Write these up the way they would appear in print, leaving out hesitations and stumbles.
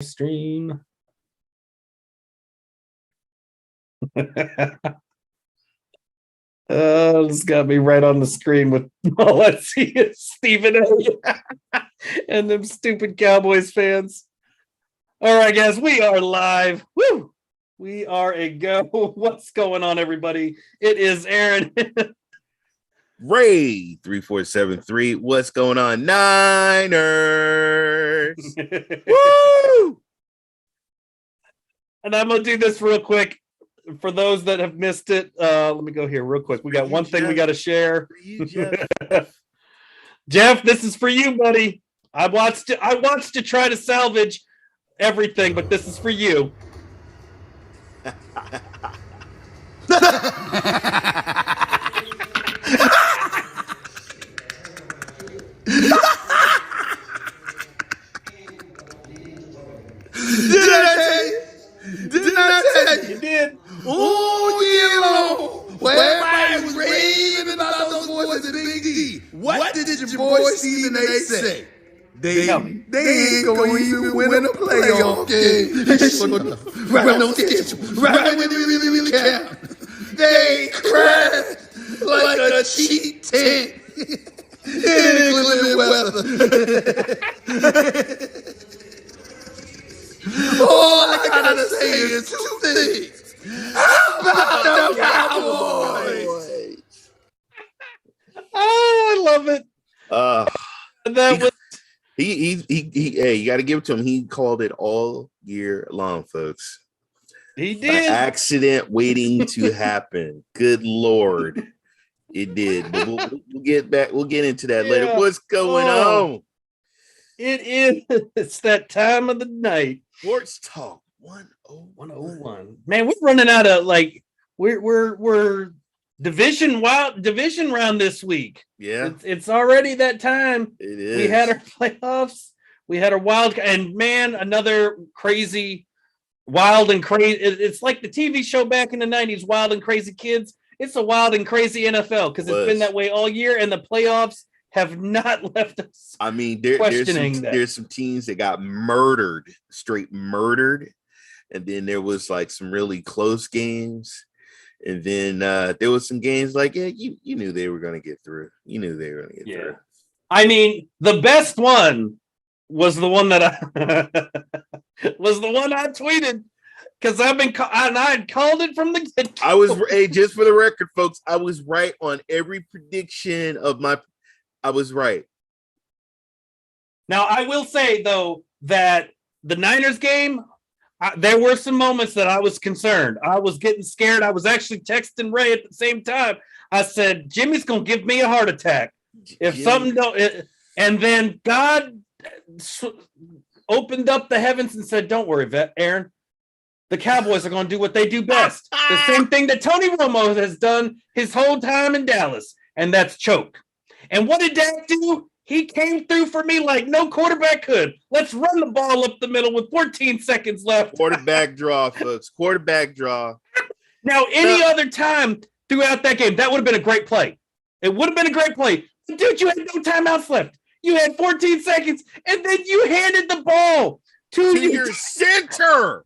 Stream. It's got me right on the screen with all I see is Stephen A. and them stupid Cowboys fans. All right, guys, we are live. Woo! We are a go. What's going on, everybody? It is Aaron. Ray 3473. What's going on, Niners? Woo! And I'm gonna do this real quick for those that have missed it. Let me go here real quick. We got one thing we got to share. Jeff, this is for you, buddy. I watched to try to salvage everything, but this is for you. Didn't I tell you? You did. Oh, yeah, well, everybody was raving about those boys at Big D. What did your boy Stephen A say? They ain't gonna even win a playoff game. Right on schedule. Right when they really count. They crashed like a cheap tent in inclement weather. All I gotta say is two things. How about the Cowboys? Oh, I love it. That was Hey, you got to give it to him. He called it all year long, folks. He did. An accident waiting to happen. Good Lord, it did. But we'll get back. We'll get into that later. What's going on? It is. It's that time of the night. Sports Talk 101. Man, we're running out of we're division round this week. Yeah, it's already that time. It is. We had our playoffs. We had our wild, and man, another crazy, wild and crazy. It's like the TV show back in the 90s, Wild and Crazy Kids. It's a wild and crazy NFL because it's been that way all year, and the playoffs have not left us. I mean, there's some teams that got straight murdered, and then there was like some really close games. And then there was some games like, you knew they were going to get through. You knew they were going to get through. I mean, the best one was the one that I tweeted because I called it from the get-go. I was just for the record, folks. I was right on every prediction of my. I was right. Now I will say though that the Niners game. There were some moments that I was concerned. I was getting scared. I was actually texting Ray at the same time. I said, Jimmy's going to give me a heart attack. If something don't. And then God opened up the heavens and said, don't worry, Aaron. The Cowboys are going to do what they do best. The same thing that Tony Romo has done his whole time in Dallas, and that's choke. And what did Dak do? He came through for me like no quarterback could. Let's run the ball up the middle with 14 seconds left. Quarterback draw, folks. Quarterback draw. Now, any other time throughout that game, that would have been a great play. It would have been a great play. But dude, you had no timeouts left. You had 14 seconds, and then you handed the ball to your center.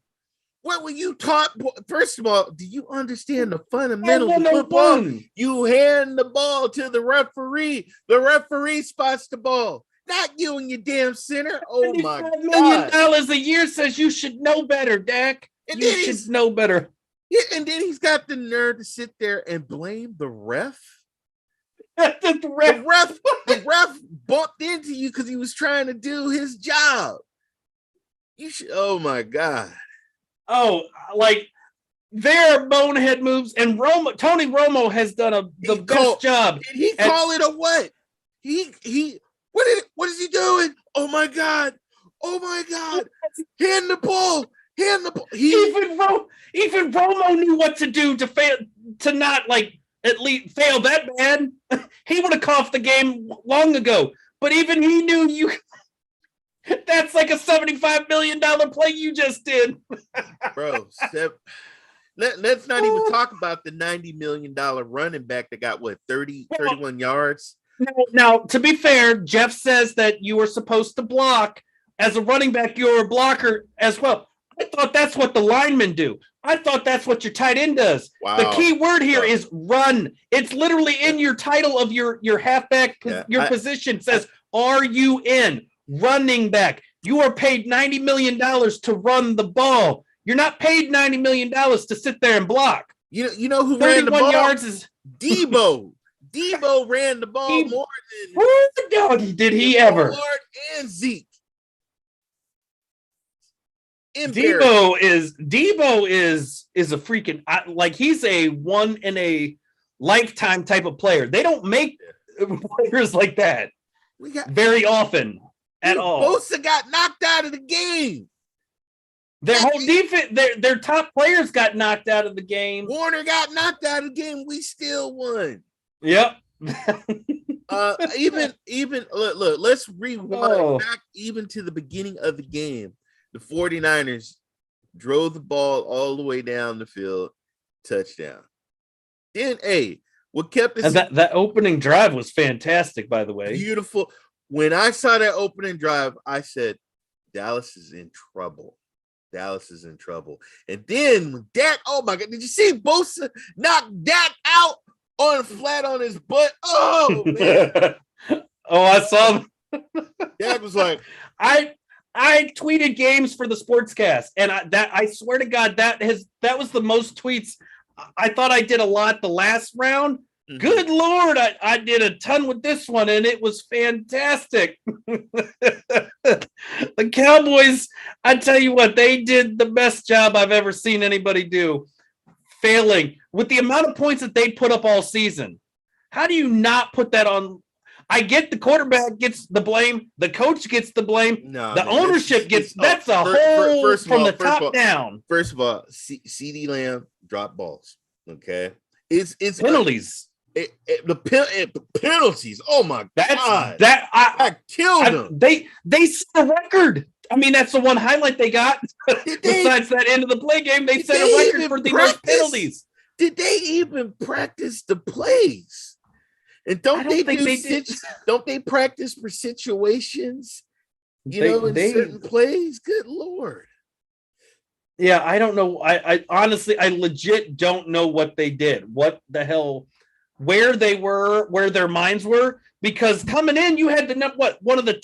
What were you taught? First of all, do you understand the fundamentals of football? You hand the ball to the referee. The referee spots the ball. Not you and your damn center. Oh my God. $1 million a year says you should know better, Dak. You should know better. Yeah, and then he's got the nerve to sit there and blame the ref. The ref bumped into you because he was trying to do his job. You should. Oh my God. Oh, like there are bonehead moves, and Tony Romo has done the best job. Did he call it a what? What is he doing? Oh my God! Hand the ball! Even Romo knew what to do to not like at least fail that bad. He would have coughed the game long ago. But even he knew you. That's like a $75 million play you just did. Bro, let's not even talk about the $90 million running back that got, 31 yards? Now, to be fair, Jeff says that you were supposed to block as a running back, you're a blocker as well. I thought that's what the linemen do. I thought that's what your tight end does. Wow. The key word here is run. It's literally in your title of your halfback, your position says, are you in? Running back. You are paid $90 million to run the ball. You're not paid $90 million to sit there and block. You know who ran the ball? 31 yards is Debo. Debo ran the ball more than who the dog did he ever? Lord and Zeke. Debo is a freaking like he's a one in a lifetime type of player. They don't make players like that very often at all. Bosa got knocked out of the game. Their whole defense, their top players got knocked out of the game. Warner got knocked out of the game. We still won. Yep. Even look, let's rewind back even to the beginning of the game. The 49ers drove the ball all the way down the field, touchdown. Then, what kept us that opening drive was fantastic, by the way. Beautiful. When I saw that opening drive, I said, Dallas is in trouble. Dallas is in trouble. And then when Dak, oh my God, did you see Bosa knock Dak out on flat on his butt? Oh man. I saw Dak was like, I tweeted games for the Sportscast, and I swear to God that was the most tweets. I thought I did a lot the last round. Mm-hmm. Good Lord, I did a ton with this one, and it was fantastic. The Cowboys, I tell you what, they did the best job I've ever seen anybody do, failing with the amount of points that they put up all season. How do you not put that on? I get the quarterback gets the blame, the coach gets the blame, ownership gets that's a whole from the top down. First of all, CeeDee Lamb dropped balls. Okay, it's penalties. The penalties. Oh my God! I killed them. They set a record. I mean, that's the one highlight they got. Besides that end of the play game, they set a record for the most penalties. Did they even practice the plays? And don't they practice for situations? In certain plays? Good Lord. Yeah, I don't know. I honestly, I legit don't know what they did. What the hell, where they were, where their minds were. Because coming in, you had one of the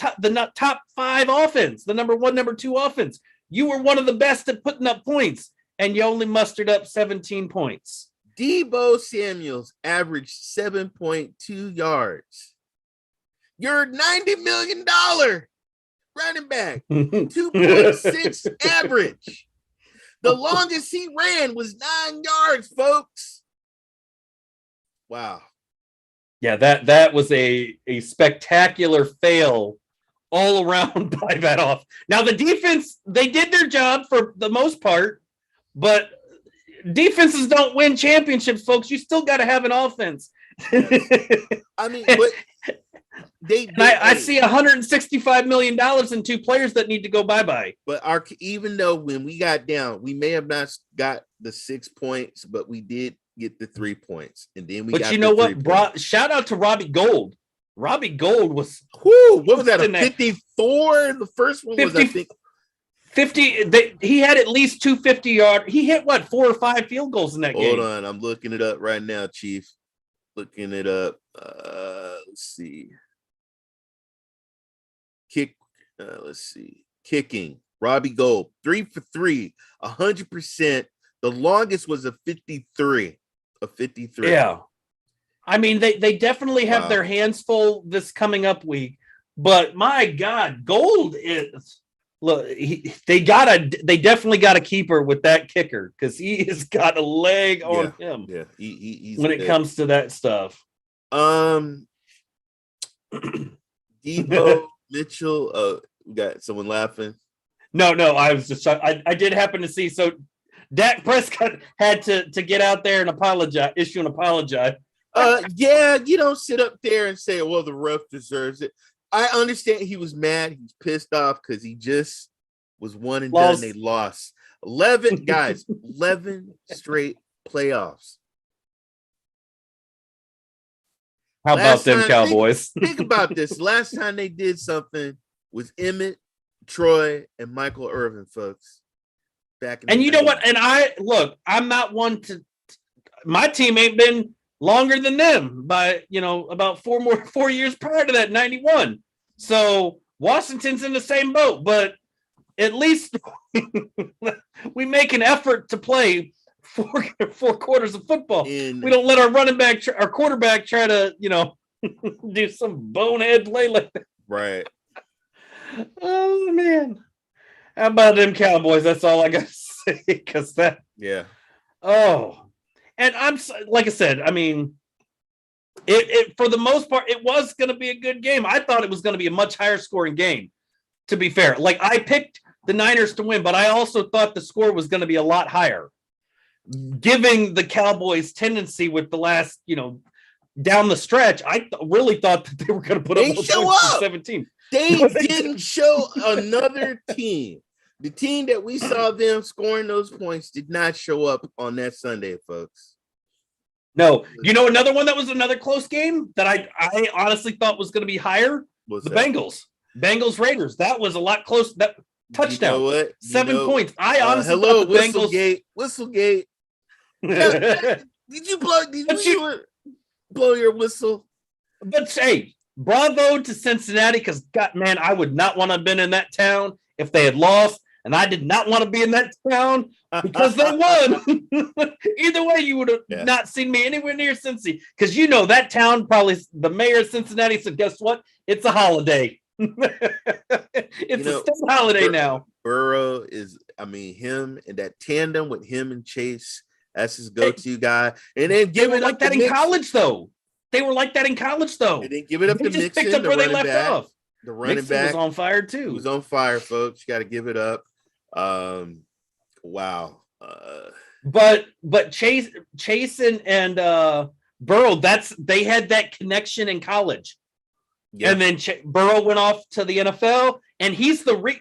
top five offense, the number one, number two offense. You were one of the best at putting up points, and you only mustered up 17 points. Deebo Samuels averaged 7.2 yards. You're $90 million running back, 2.6 average. The longest he ran was 9 yards, folks. Wow. Yeah, that was a spectacular fail all around by that off. Now the defense, they did their job for the most part, but defenses don't win championships, folks. You still got to have an offense. I mean, but I see $165 million in two players that need to go bye-bye. But even though when we got down, we may have not got the 6 points, but we did get the 3 points. And then But you know what? Shout out to Robbie Gold. Robbie Gold was what was that? A 54? The first one 50, was I think 50. He had at least 250-yard. He hit 4 or 5 field goals in that game. Hold on, I'm looking it up right now, Chief. Looking it up. Let's see. Let's see. Kicking. Robbie Gold, 3 for 3, 100%. The longest was a 53. Yeah. I mean, they definitely have their hands full this coming up week, but my God, Gold is look. They definitely got a keeper with that kicker because he has got a leg on him. Yeah, he's when it comes to that stuff. Debo Mitchell. We got someone laughing. No, I was just I did happen to see. So Dak Prescott had to get out there and issue an apology. Yeah, you don't sit up there and say, well, the ref deserves it. I understand he was mad. He's pissed off because he just was one and done. They lost 11 guys, 11 straight playoffs. How about them Cowboys? Think about this. Last time they did something was Emmett Troy and Michael Irvin, folks. Back in And the you know 90s. what? And I'm not one to. My team ain't been longer than them by about 4 years prior to that 91. So Washington's in the same boat, but at least we make an effort to play four quarters of football. We don't let our quarterback try to do some bonehead play like that. Right. Oh man, how about them Cowboys? That's all I got to say. Because that. Yeah. Oh, and like I said, I mean, it for the most part, it was going to be a good game. I thought it was going to be a much higher scoring game. To be fair, like I picked the Niners to win, but I also thought the score was going to be a lot higher, giving the Cowboys tendency with the last, down the stretch. I really thought that they were going to put up 17. They didn't show another team. The team that we saw them scoring those points did not show up on that Sunday, folks. No, another one that was another close game that I honestly thought was going to be higher. Bengals Raiders. That was a lot close. That touchdown. You know what? 7 points. I honestly hello, thought the Whistlegate. Whistlegate. Did you blow your whistle? But hey, bravo to Cincinnati, because I would not want to have been in that town if they had lost, and I did not want to be in that town because they won. Either way, you would have not seen me anywhere near Cincy, because that town, probably the mayor of Cincinnati said, guess what? It's a holiday. It's a state holiday now. Burrow is, him and that tandem with him and Chase, that's his go-to guy. And then they were like that in college, though. They didn't give it up to Mixon. Picked up where they left off. The running Mixon back was on fire too. He was on fire, folks. You got to give it up. Wow. But Chase and Burrow, they had that connection in college. Yeah. And then Burrow went off to the NFL, and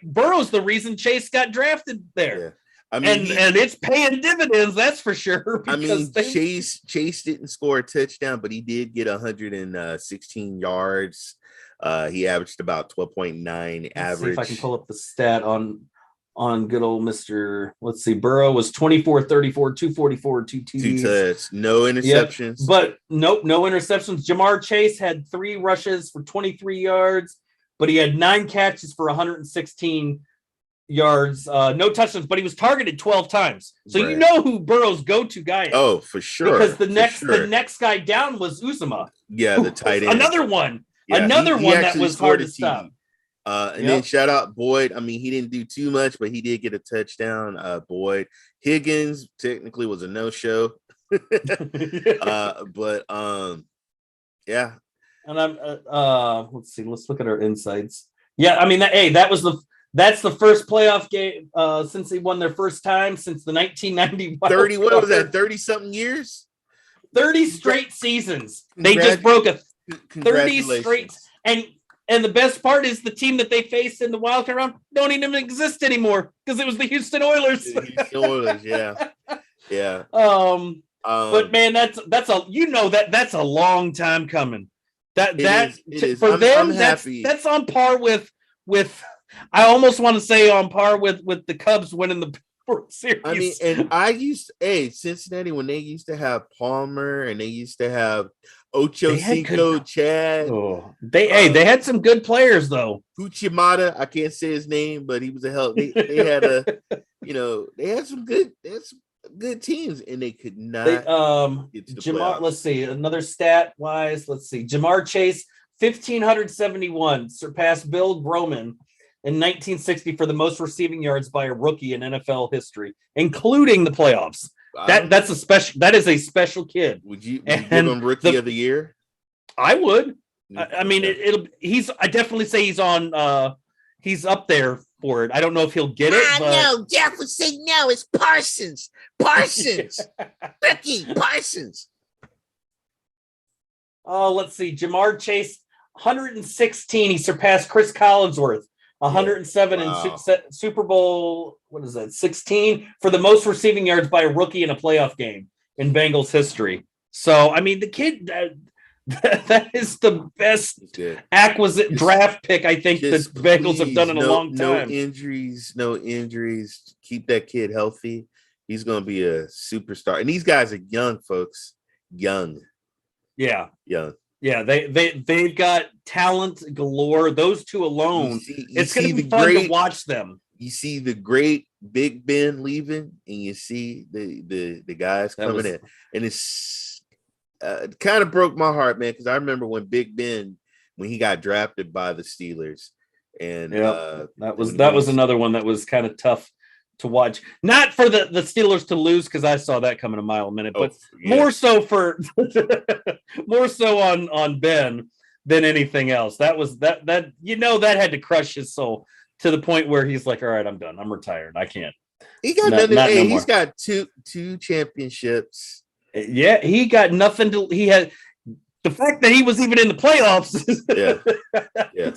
Burrow's the reason Chase got drafted there. Yeah. And it's paying dividends, that's for sure. Chase didn't score a touchdown, but he did get 116 yards. He averaged about 12.9 average. See if I can pull up the stat on good old Mr. Let's see. Burrow was 24, 34, 244, 2 TDs. 2 touchdowns, no interceptions. Yep. But nope, no interceptions. Jamar Chase had 3 rushes for 23 yards, but he had 9 catches for 116 yards, no touchdowns, but he was targeted 12 times. So right. You know who Burrow's go-to guy is. Oh, for sure. Because the next guy down was Uzomah. Yeah, the tight end. Another one. Yeah, another one that was hard to stop. Then shout out Boyd. He didn't do too much, but he did get a touchdown. Boyd. Higgins technically was a no-show. Yeah. And I'm let's see. Let's look at our insights. Yeah, that's the first playoff game since they won their first time since the 1990. 30. What was that? 30-something years. 30 straight seasons. They just broke a 30 straight. And the best part is the team that they faced in the wild card round don't even exist anymore because it was the Houston Oilers. Yeah. But man, that's a long time coming. For them, that's on par with. I almost want to say on par with the Cubs winning the World Series. Cincinnati, when they used to have Palmer and they used to have Ocho Cinco, Chad. They had some good players though. Uchimata, I can't say his name, but he was a hell. They had they had some good teams, and they could not. Get to the Jamar, playoffs. let's see another stat wise. Let's see. Jamar Chase 1,571 surpassed Bill Groman in 1960 for the most receiving yards by a rookie in NFL history, including the playoffs. That is a special kid. Would you give him rookie of the year? I would. I definitely say he's on. He's up there for it. I don't know if he'll get it. No, Jeff would say no. It's Parsons. Rookie Parsons. Oh, let's see. Jamar Chase 116. He surpassed Chris Collinsworth. 107 in Super Bowl, 16 for the most receiving yards by a rookie in a playoff game in Bengals history. So, the kid, That is the best acquisite draft pick I think the Bengals have done in a long time. No injuries. Keep that kid healthy. He's going to be a superstar. And these guys are young, folks. Young. Yeah. Young. Yeah, they've got talent galore. Those two alone, it's going to be fun to watch them. You see the great Big Ben leaving, and you see the guys coming in, and it's kind of broke my heart, man, because I remember when Big Ben, when he got drafted by the Steelers, and that was another one that was kind of tough to watch. Not for the Steelers to lose, because I saw that coming a mile a minute, but more so on Ben than anything else. That was that that had to crush his soul to the point where he's like, all right, I'm done. I'm retired. I can't. He got nothing. He's got two championships. Yeah, he got nothing to. He had the fact that he was even in the playoffs.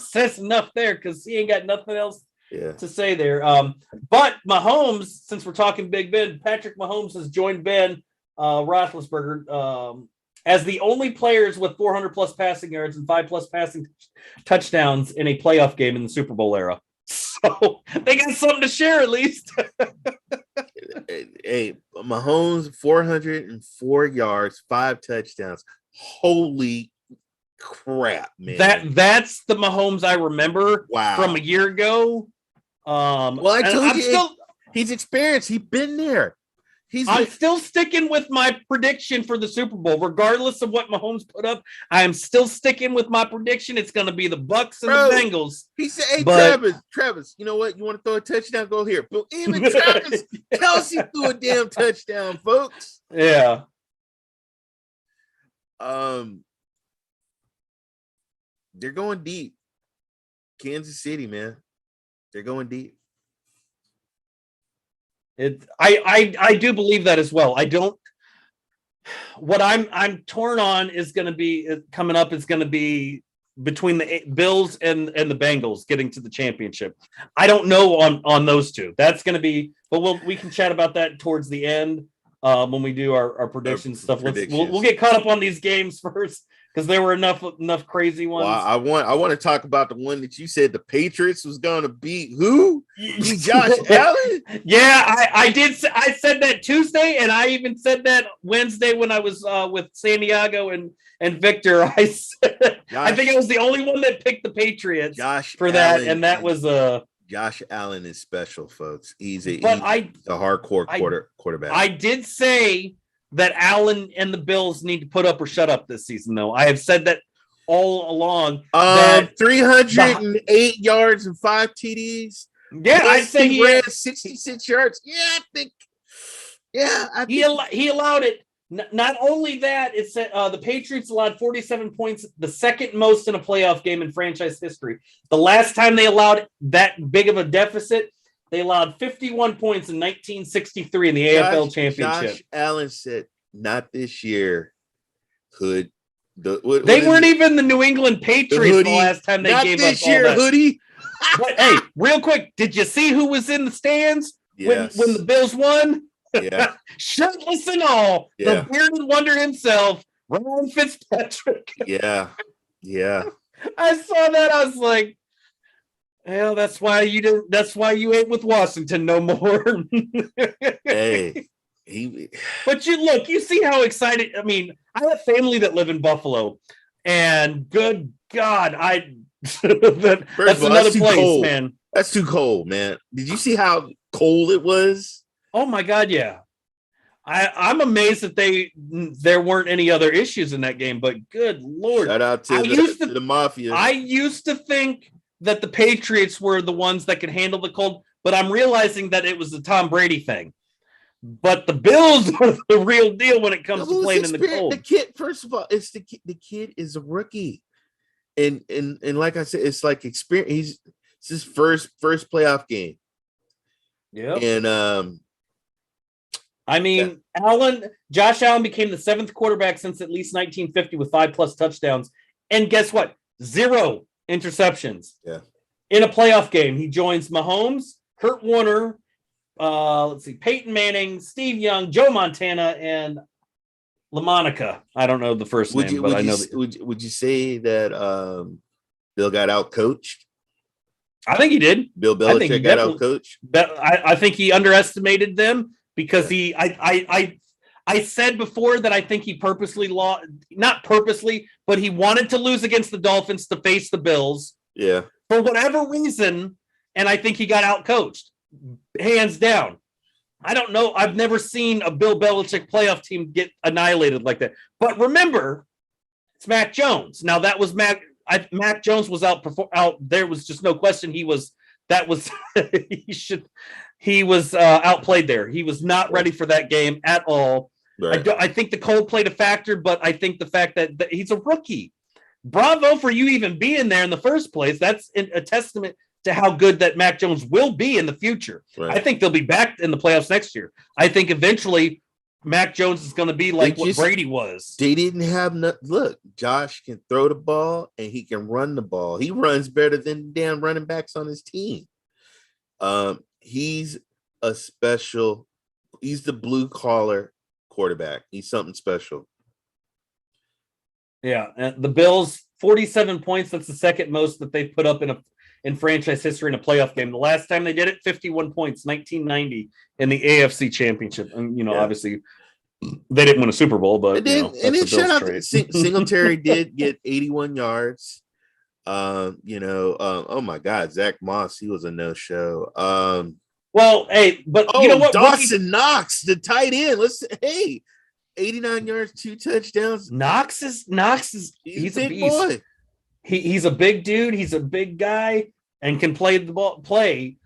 Says enough there, because he ain't got nothing else to say there. But Mahomes, since we're talking Big Ben, Patrick Mahomes has joined Ben Roethlisberger as the only players with 400 plus passing yards and 5+ passing touchdowns in a playoff game in the Super Bowl era. So they got something to share at least. Hey, Mahomes, 404 yards, 5 touchdowns. Holy crap, man! That's the Mahomes I remember from a year ago. Well, I told you, he's experienced. He's been there. I'm still sticking with my prediction for the Super Bowl, regardless of what Mahomes put up. I am still sticking with my prediction. It's going to be the Bucks and the Bengals. He said, "Hey, Travis, you know what? You want to throw a touchdown? Go here." But even Travis Kelce threw a damn touchdown, folks. Yeah. They're going deep. Kansas City, man. They're going deep. I do believe that as well. I don't. What I'm torn on is going to be coming up is going to be between the Bills and the Bengals getting to the championship. I don't know on those two. That's going to be, but we can chat about that towards the end when we do our prediction stuff. We'll get caught up on these games first, because there were enough crazy ones. Well, I want to talk about the one that you said the Patriots was going to beat who? Josh Allen? Yeah, I did. I said that Tuesday, and I even said that Wednesday when I was with Santiago and Victor. I think I was the only one that picked the Patriots that, and that was Josh Allen is special, folks. He's a hardcore quarterback. I did say that Allen and the Bills need to put up or shut up this season, though. I have said that all along. 308 yards and 5 TDs. Yeah, I'd say he ran 66 yards. Yeah, I think. He allowed it. Not only that, it's the Patriots allowed 47 points, the second most in a playoff game in franchise history. The last time they allowed that big of a deficit, they allowed 51 points in 1963 in the AFL Championship. Josh Allen said, "Not this year." They weren't even the New England Patriots the last time they gave us all that. Hoodie. But hey, real quick, did you see who was in the stands when the Bills won? Yeah. Shirtless and all. Yeah. The bearded wonder himself, Ryan Fitzpatrick. Yeah. I saw that. I was like, well, that's why you ain't with Washington no more. Hey. But you see how excited. I mean, I have family that live in Buffalo, and good God, that's another place, cold. Man. That's too cold, man. Did you see how cold it was? Oh my God, yeah. I'm amazed that there weren't any other issues in that game, but good Lord. Shout out to the Mafia. I used to think that the Patriots were the ones that could handle the cold, but I'm realizing that it was the Tom Brady thing. But the Bills are the real deal when it comes to playing in the cold. The kid, first of all, it's the kid is a rookie. And like I said, it's like experience. It's his first playoff game. Yeah. And Josh Allen became the 7th quarterback since at least 1950 with 5+ touchdowns. And guess what? 0 interceptions. Yeah. In a playoff game, he joins Mahomes, Kurt Warner, Peyton Manning, Steve Young, Joe Montana, and LaMonica. I don't know the first name, but I know. Would you say that Bill got out coached? I think he did. Bill Belichick got out coached. I think he underestimated them because I said before that I think he purposely lost, not purposely, but he wanted to lose against the Dolphins to face the Bills. Yeah. For whatever reason, and I think he got out coached, hands down. I don't know. I've never seen a Bill Belichick playoff team get annihilated like that. But remember, it's Mac Jones. Now that was Mac Jones was out. There was just no question. He was outplayed there. He was not ready for that game at all. Right. I think the cold played a factor, but I think the fact that he's a rookie. Bravo for you even being there in the first place. That's a testament to how good that Mac Jones will be in the future. Right. I think they'll be back in the playoffs next year. I think eventually Mac Jones is going to be like what Brady was. They didn't have look, Josh can throw the ball and he can run the ball. He runs better than damn running backs on his team. He's the blue collar quarterback. He's something special. Yeah, and the Bills 47 points. That's the second most that they've put up in franchise history in a playoff game. The last time they did it, 51 points, 1990 in the AFC Championship. And obviously they didn't win a Super Bowl, but shout out Singletary did get 81 yards. Oh my God, Zach Moss, he was a no-show. Well, hey, but you know what? Dawson Knox, the tight end. 89 yards, 2 touchdowns. Knox is he's a big boy. He's a big dude. He's a big guy and can play the ball. Rookie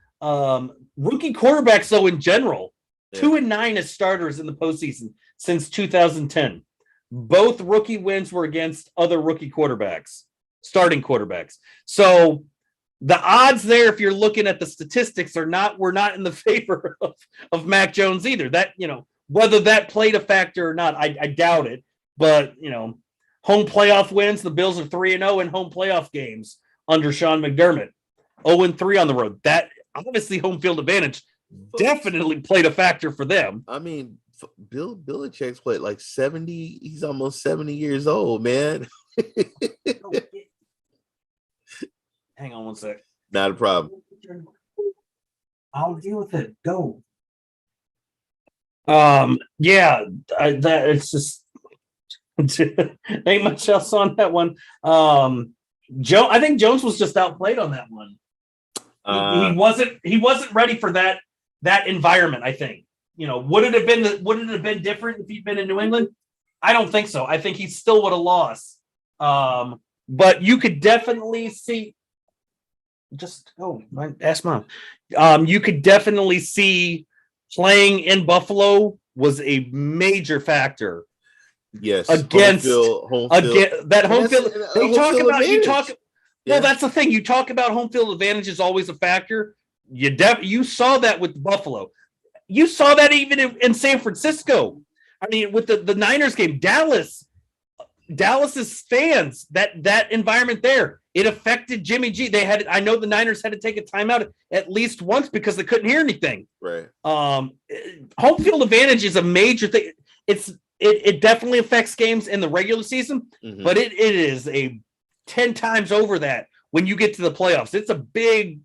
quarterbacks, though, in general, 2-9 as starters in the postseason since 2010. Both rookie wins were against other rookie quarterbacks, starting quarterbacks. So the odds there, if you're looking at the statistics, were not in the favor of Mac Jones either. That whether that played a factor or not, I doubt it. But home playoff wins. The Bills are 3-0 in home playoff games under Sean McDermott. 0-3 on the road. That obviously home field advantage definitely played a factor for them. I mean, Bill Belichick's played like 70. He's almost 70 years old, man. Hang on one sec. Not a problem. I'll deal with it. Go. That it's just ain't much else on that one. I think Jones was just outplayed on that one. He wasn't ready for that environment. I think would it have been different if he'd been in New England? I don't think so. I think he still would have lost. But you could definitely see. Ask Mom. You could definitely see playing in Buffalo was a major factor. Yes, against home field. That home field. Well, that's the thing. You talk about home field advantage is always a factor. You saw that with Buffalo. You saw that even in San Francisco. I mean, with the Niners game, Dallas's fans, that environment there, it affected Jimmy G. I know the Niners had to take a timeout at least once because they couldn't hear anything. Right. Home field advantage is a major thing. It definitely affects games in the regular season, but it is a 10 times over that when you get to the playoffs. It's a big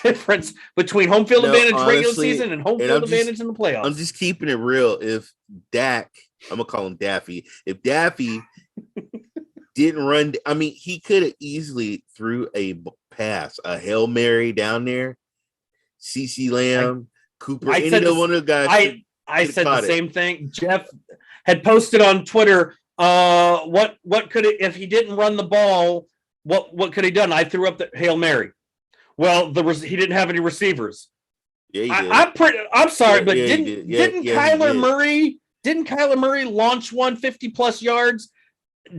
difference between home field advantage regular season and home field advantage in the playoffs. I'm just keeping it real. If Dak, I'm gonna call him Daffy. If Daffy didn't run, I mean, he could have easily threw a pass, a Hail Mary down there. CeCe Lamb, Cooper, one of the guys. I said the same thing. Jeff had posted on Twitter, what could it, if he didn't run the ball, what could he done? I threw up the Hail Mary. Well, he didn't have any receivers. Yeah, he did. I'm sorry, but didn't Kyler Murray launch 150 plus yards?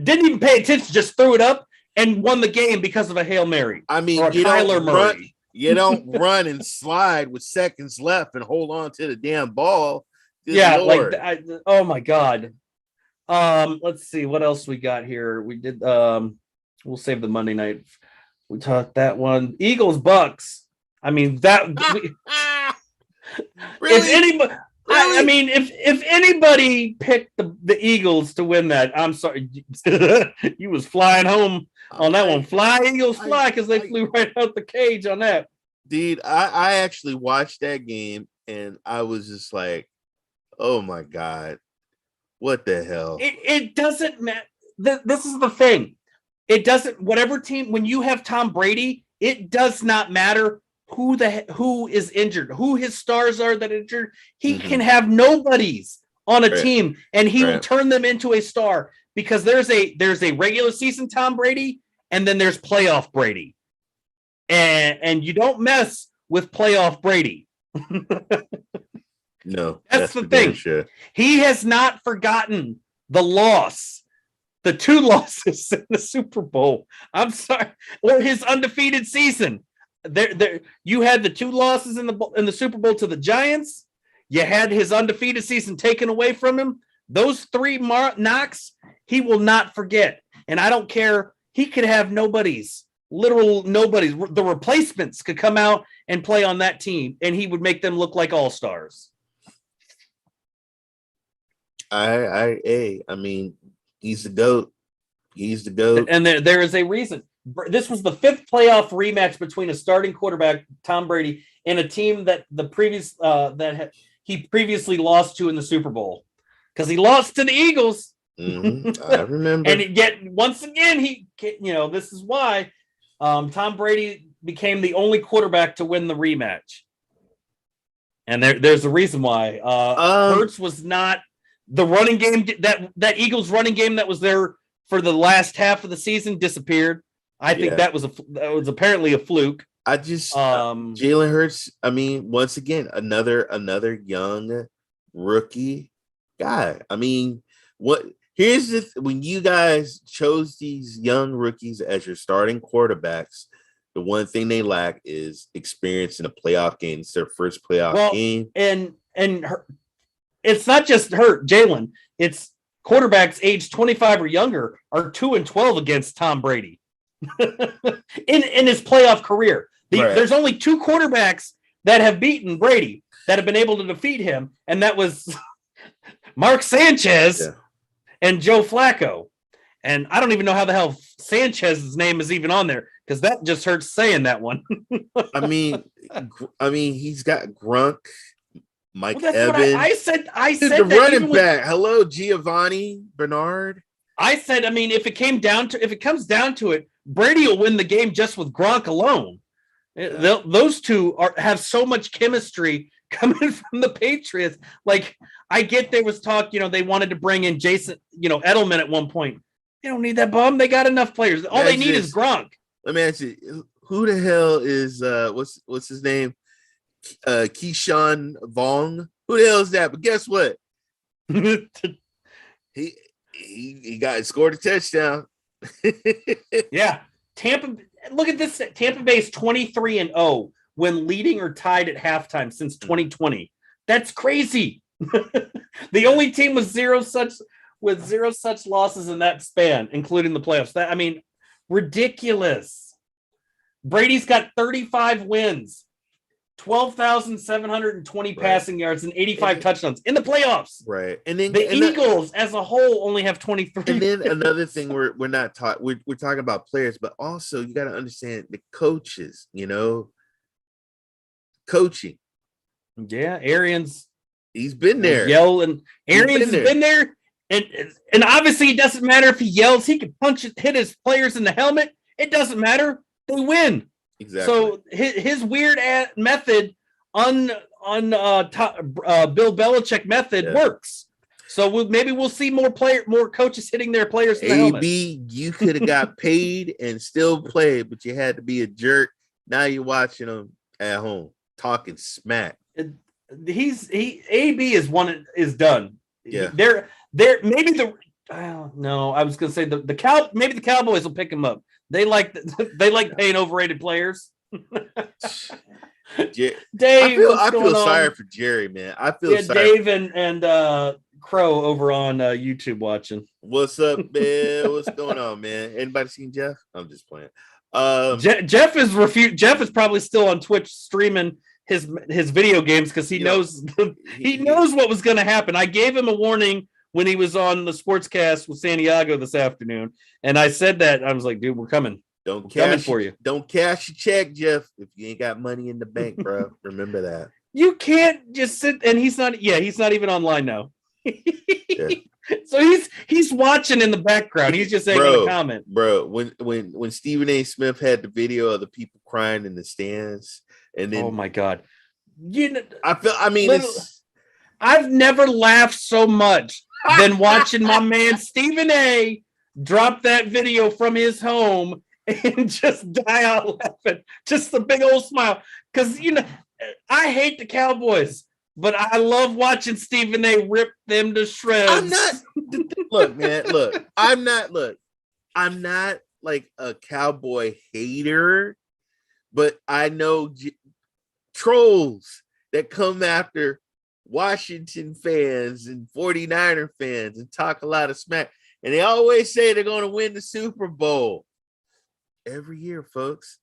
Didn't even pay attention, just threw it up and won the game because of a Hail Mary. I mean, you don't run and slide with seconds left and hold on to the damn ball. Oh my God. Let's see what else we got here. We did. We'll save the Monday night. We talked that one. Eagles Bucks. I mean that. Really? If anybody, I mean, if anybody picked the Eagles to win that, I'm sorry, you was flying home on that one. Fly, Eagles, fly, because they flew right out the cage on that. Dude, I actually watched that game and I was just like, oh my God, what the hell? It doesn't matter. This is the thing. It doesn't, whatever team, when you have Tom Brady, it does not matter who is injured, who his stars are that are injured. He can have nobodies on a team and he will turn them into a star, because there's a regular season Tom Brady and then there's playoff Brady. And you don't mess with playoff Brady. No, that's the thing. Sure. He has not forgotten the two losses in the Super Bowl. I'm sorry, or his undefeated season. There, you had the 2 losses in the Super Bowl to the Giants. You had his undefeated season taken away from him. Those 3 knocks, he will not forget. And I don't care. He could have nobodies, literal nobodies. The replacements could come out and play on that team, and he would make them look like all-stars. I mean, he's the GOAT. He's the GOAT. And there is a reason. This was the 5th playoff rematch between a starting quarterback, Tom Brady, and a team that he previously lost to in the Super Bowl, because he lost to the Eagles. I remember. And yet, once again, this is why Tom Brady became the only quarterback to win the rematch. And there's a reason why. Hurts was not the running game. That Eagles running game that was there for the last half of the season disappeared. I think that was apparently a fluke. I just Jalen Hurts. I mean, once again, another young rookie guy. I mean, when you guys chose these young rookies as your starting quarterbacks, the one thing they lack is experience in a playoff game. It's their first playoff game, and it's not just Jalen. It's quarterbacks age 25 or younger are 2-12 against Tom Brady. in his playoff career. There's only 2 quarterbacks that have beaten Brady, that have been able to defeat him, and that was Mark Sanchez and Joe Flacco. And I don't even know how the hell Sanchez's name is even on there, because that just hurts saying that one. I mean, he's got Grunk, Mike Evans. I said the running back. Hello, Giovanni Bernard. I said, I mean, if it comes down to it, Brady will win the game just with Gronk alone. Those two have so much chemistry coming from the Patriots. Like, I get there was talk, they wanted to bring in Jason, Edelman at one point. They don't need that bum. They got enough players. All they need is Gronk. Let me ask you, who the hell is what's his name? Keyshawn Vaughn. Who the hell is that? But guess what? He scored a touchdown. Yeah. Look at this. Tampa Bay's 23-0 when leading or tied at halftime since 2020. That's crazy. The only team with zero such losses in that span, including the playoffs. Ridiculous. Brady's got 35 wins, 12,720 passing yards, and 85 touchdowns in the playoffs. Right. And then the Eagles as a whole only have 23. And then another thing we're not taught, we're talking about players, but also you got to understand the coaches, coaching. Yeah, Arians. He's been there. And Arians has been there. And obviously it doesn't matter if he yells. He can hit his players in the helmet. It doesn't matter. They win. Exactly. So his weird method, Bill Belichick method, works. So maybe we'll see more coaches hitting their players in the helmet. You could have got paid and still played, but you had to be a jerk. Now you're watching them at home talking smack. AB is done. Yeah. They're maybe no, I was gonna say maybe the Cowboys will pick him up. They like paying overrated players. Dave, I feel sorry for Jerry, man. I feel sorry. Dave and Crow over on YouTube watching. What's up, man? What's going on, man? Anybody seen Jeff? I'm just playing. Jeff is probably still on Twitch streaming his video games because he knows what was going to happen. I gave him a warning when he was on the Sportscast with Santiago this afternoon, and I said that I was like, "Dude, we're coming. Coming for you. Don't cash your check, Jeff, if you ain't got money in the bank, bro. Remember that. You can't just sit." And he's not even online now. Yeah. So he's watching in the background. He's just saying in the comment. Bro, when Stephen A. Smith had the video of the people crying in the stands, and then oh my God. I've never laughed so much than watching my man Stephen A. drop that video from his home and just die out laughing. Just a big old smile. Because I hate the Cowboys. But I love watching Stephen A. rip them to shreds. I'm not like a Cowboy hater, but I know trolls that come after Washington fans and 49er fans and talk a lot of smack. And they always say they're going to win the Super Bowl. Every year, folks,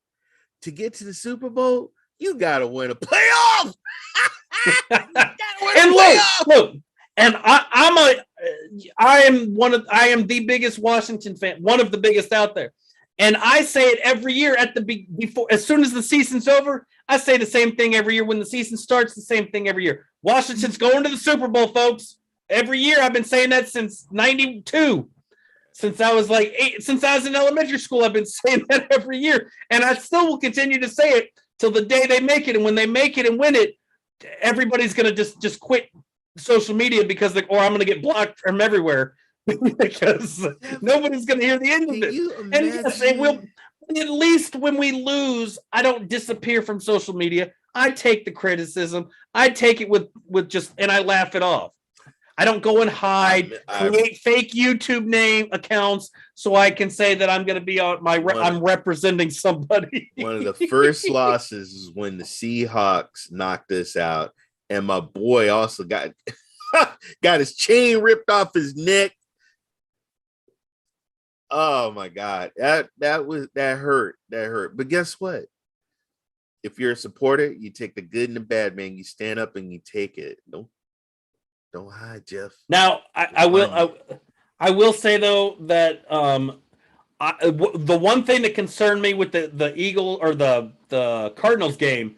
to get to the Super Bowl, you got to win a playoff. And look, and I am the biggest Washington fan, one of the biggest out there. And I say it every year before, as soon as the season's over, I say the same thing every year. When the season starts, the same thing every year. Washington's going to the Super Bowl, folks. Every year. I've been saying that since 92. Since I was since I was in elementary school, I've been saying that every year. And I still will continue to say it till the day they make it. And when they make it and win it, everybody's gonna just quit social media or I'm gonna get blocked from everywhere because nobody's gonna hear the end of it. And yes, it will. At least when we lose, I don't disappear from social media. I take the criticism. I take it with and I laugh it off. I don't go and create fake YouTube name accounts so I can say that I'm going to be on I'm representing somebody. One of the first losses is when the Seahawks knocked us out, and my boy also got his chain ripped off his neck. Oh my God, that hurt. That hurt. But guess what? If you're a supporter, you take the good and the bad, man. You stand up and you take it. Don't hide, Jeff. Now, I will say though that the one thing that concerned me with the Eagle or the Cardinals game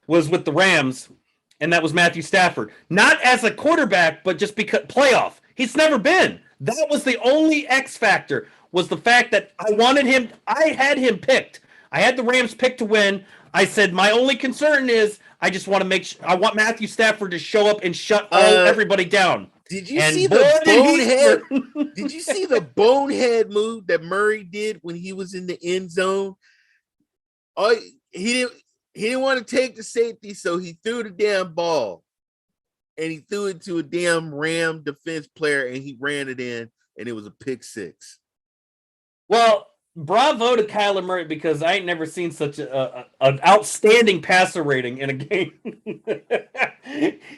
was with the Rams, and that was Matthew Stafford. Not as a quarterback, but just because playoff. He's never been. That was the only X factor, was the fact that I wanted him. I had him picked. I had the Rams picked to win. I said my only concern is I just want to make sure I want Matthew Stafford to show up and shut everybody down. Did you see the bonehead? Did you see the bonehead move that Murray did when he was in the end zone? Oh, he didn't want to take the safety, so he threw the damn ball, and he threw it to a damn Ram defense player, and he ran it in, and it was a pick six. Well, bravo to Kyler Murray, because I ain't never seen such an outstanding passer rating in a game.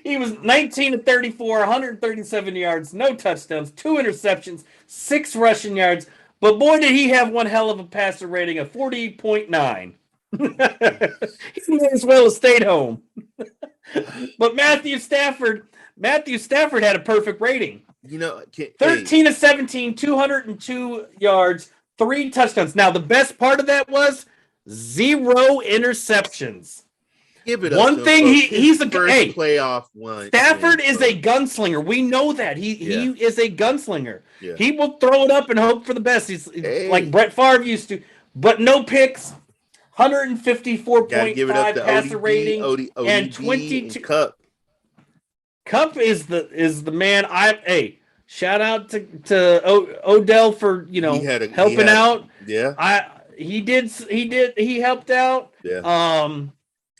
He was 19 to 34, 137 yards, no touchdowns, 2 interceptions, 6 rushing yards. But boy, did he have one hell of a passer rating of 40.9. He may as well have stayed home. But Matthew Stafford had a perfect rating. 13 to 17, 202 yards, 3 touchdowns. Now, the best part of that was 0 interceptions. Give it one up, thing he's a playoff one. Stafford is a gunslinger. We know that he is a gunslinger. Yeah. He will throw it up and hope for the best. He's like Brett Favre used to, but no picks. 154.5 passer rating and 22. Cup is the man. Shout out to Odell for helping out. Yeah, he helped out. Yeah.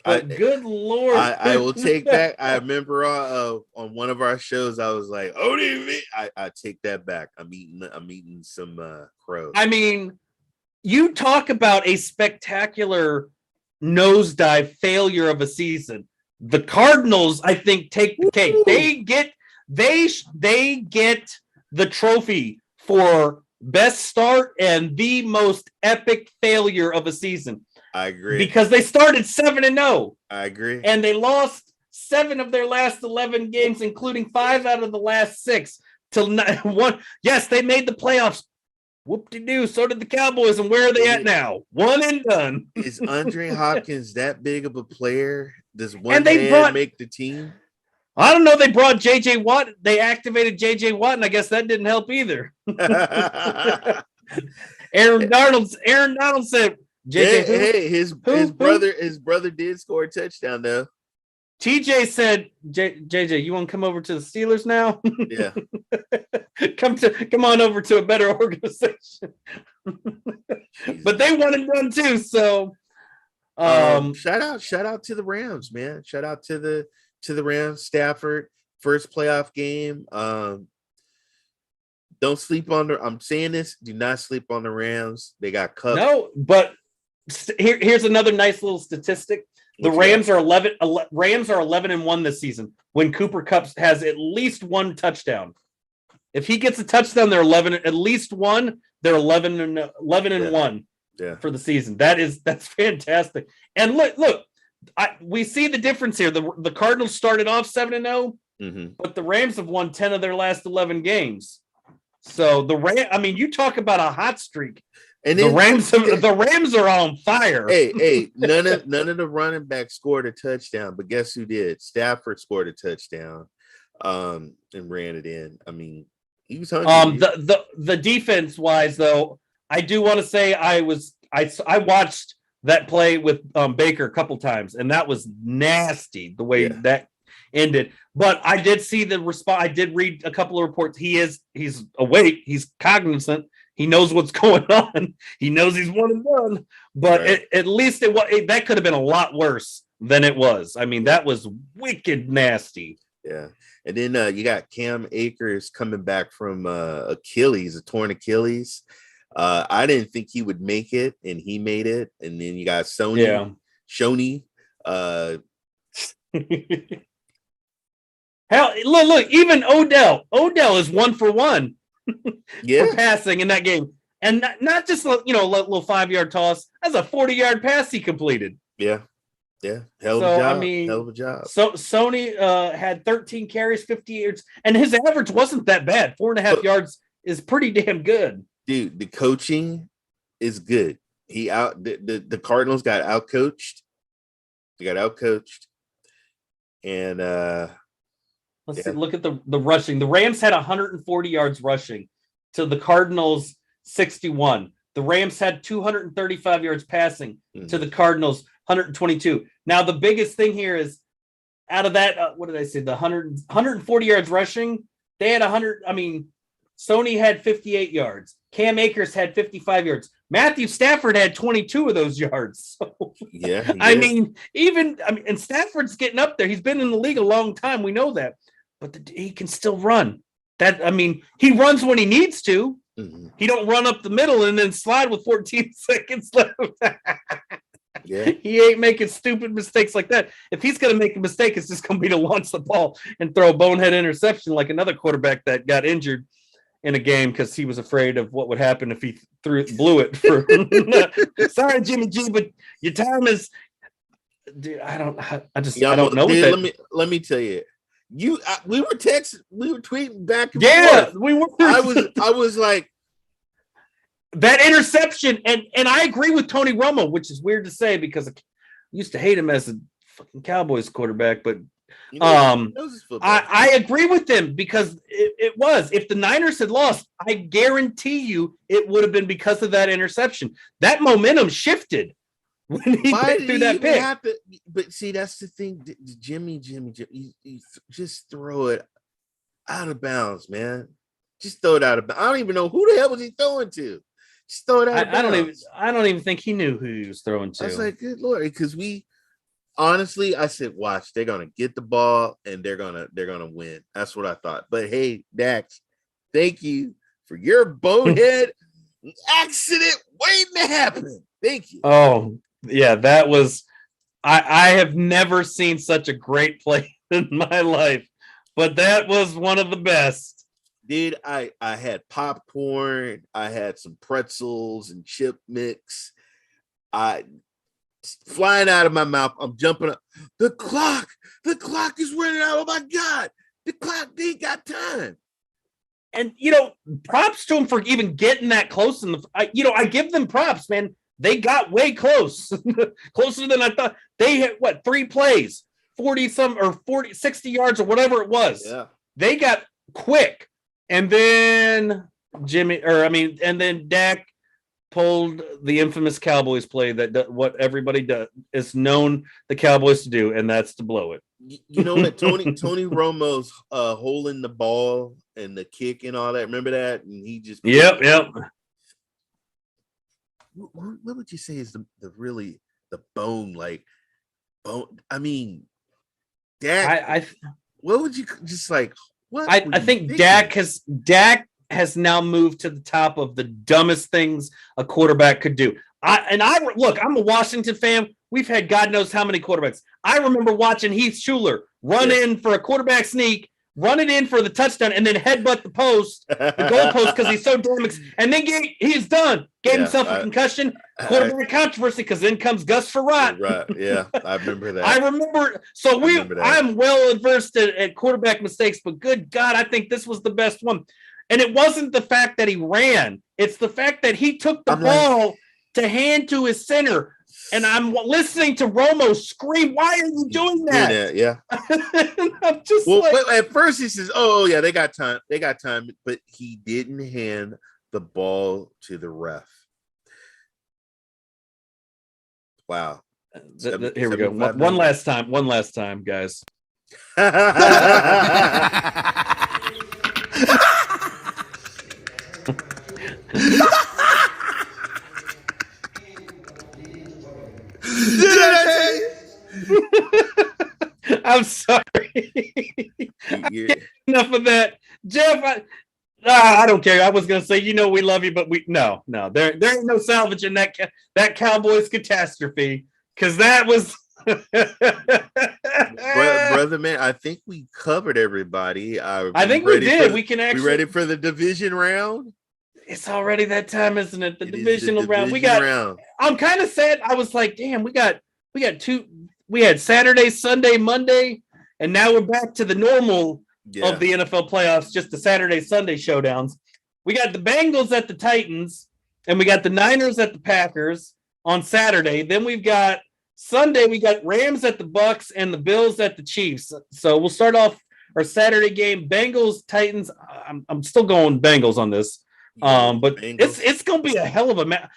But good Lord, I will take back. I remember on one of our shows, I was like, I take that back. I'm eating some crows. I mean, you talk about a spectacular nosedive failure of a season. The Cardinals, I think, take the cake. They get the trophy for best start and the most epic failure of a season. I agree. Because they started 7-0. I agree. And they lost 7 of their last 11 games, including 5 out of the last 6. Till 1. Yes, they made the playoffs. Whoop-de-doo. So did the Cowboys. And where are they at now? 1 and done. Is Andre Hopkins that big of a player? Does one And they man make the team? I don't know. They brought J.J. Watt. They activated J.J. Watt, and I guess that didn't help either. Aaron Donald said, JJ, hey, his brother did score a touchdown though. TJ said, JJ, you want to come over to the Steelers now? Yeah. come on over to a better organization. But they won and done too. So shout out to the Rams, man. Shout out to the Rams. Stafford, first playoff game. Don't sleep on I'm saying this, do not sleep on the Rams. They got cut. No, but here's another nice little statistic. The Rams are 11-1 this season when Cooper Kupp has at least 1 touchdown. If he gets a touchdown, they're 11, at least 1, they're 11-1 for the season. That's fantastic. And look, we see the difference here. The Cardinals started off 7-0, but the Rams have won 10 of their last 11 games. So you talk about a hot streak. And then, the Rams are on fire. Hey, none of the running backs scored a touchdown, but guess who did? Stafford scored a touchdown, and ran it in. I mean, he was hungry. The defense wise though, I do want to say I watched that play with Baker a couple times, and that was nasty the way that ended. But I did see the response. I did read a couple of reports. He's awake. He's cognizant. He knows what's going on. He knows he's 1 and done. But at least that could have been a lot worse than it was. I mean, that was wicked nasty. Yeah. And then you got Cam Akers coming back from a torn Achilles. I didn't think he would make it, and he made it. And then you got Shoney. Hell, look, even Odell is 1 for 1 for passing in that game. And not just, a little 5-yard toss. That's a 40-yard pass he completed. Yeah. Yeah. Hell of a job. So Sony had 13 carries, 50 yards, and his average wasn't that bad. 4.5 yards is pretty damn good. Dude, the coaching is good. The Cardinals got outcoached. They got outcoached. And let's see, look at the rushing. The Rams had 140 yards rushing to the Cardinals 61. The Rams had 235 yards passing to the Cardinals 122. Now, the biggest thing here is out of that, what did I say? The 140 yards rushing, they had 100. I mean, Sony had 58 yards. Cam Akers had 55 yards. Matthew Stafford had 22 of those yards. So, and Stafford's getting up there. He's been in the league a long time. We know that. But he can still run. He runs when he needs to. Mm-hmm. He don't run up the middle and then slide with 14 seconds left. He ain't making stupid mistakes like that. If he's going to make a mistake, it's just going to be to launch the ball and throw a bonehead interception like another quarterback that got injured in a game because he was afraid of what would happen if he blew it. Sorry, Jimmy G, but your time is. Dude, I don't know. Dude, let me tell you. We were tweeting back and forth. We were. I was like, that interception, and I agree with Tony Romo, which is weird to say because I used to hate him as a fucking Cowboys quarterback, but I agree with him because it was. If the Niners had lost, I guarantee you it would have been because of that interception. That momentum shifted when he threw that pick. But see, that's the thing, Jimmy, you just throw it out of bounds, man. Just throw it out of bounds. I don't even know who the hell was he throwing to. Just throw it out of bounds. I don't even think he knew who he was throwing to. I was like, good Lord, because honestly, I said, watch, they're gonna get the ball and they're gonna win. That's what I thought. But hey, Dax, thank you for your bonehead accident waiting to happen. Thank you. Oh, yeah, that was I have never seen such a great play in my life, but that was one of the best. Dude, I had popcorn, I had some pretzels and chip mix. flying out of my mouth. I'm jumping up. The clock is running out. Oh my God. The clock, they got time. And, props to them for even getting that close. I give them props, man. They got way close, closer than I thought. They hit 3 plays, 60 yards or whatever it was. Yeah. They got quick. And then Dak pulled the infamous Cowboys play that what everybody is known the Cowboys to do, and that's to blow it. You know what? Tony Romo's holding the ball and the kick and all that. Remember that? And he just Yep. What would you say is the bone? I mean, Dak. What would you just like? What I think Dak has now moved to the top of the dumbest things a quarterback could do. I'm a Washington fan. We've had God knows how many quarterbacks. I remember watching Heath Schuler run in for a quarterback sneak, run it in for the touchdown, and then headbutt the goal post because he's so damn and then he's done. Gave himself a concussion, quarterback controversy, because then comes Gus Frerotte. Right, yeah, I remember that. I remember. So I'm well adversed at quarterback mistakes, but good God, I think this was the best one. And it wasn't the fact that he ran; it's the fact that he took the ball to hand to his center. And I'm listening to Romo scream, "Why are you doing that?" Yeah. I'm just at first he says, "Oh yeah, they got time," but he didn't hand the ball to the ref. Wow. Here we go. One last time, guys. Did I tell you? I'm sorry. Enough of that, Jeff. I don't care. I was gonna say, we love you, but no. There ain't no salvaging that Cowboys catastrophe, because that was. Brother man, I think we covered everybody. I think we did. We ready for the division round. It's already that time, isn't it? The divisional round. I'm kind of sad. I was like, damn, we got two. We had Saturday, Sunday, Monday, and now we're back to the normal of the NFL playoffs, just the Saturday, Sunday showdowns. We got the Bengals at the Titans, and we got the Niners at the Packers on Saturday. Then we've got Sunday, we got Rams at the Bucks and the Bills at the Chiefs. So we'll start off our Saturday game, Bengals, Titans. I'm still going Bengals on this. But it's going to be a hell of a match.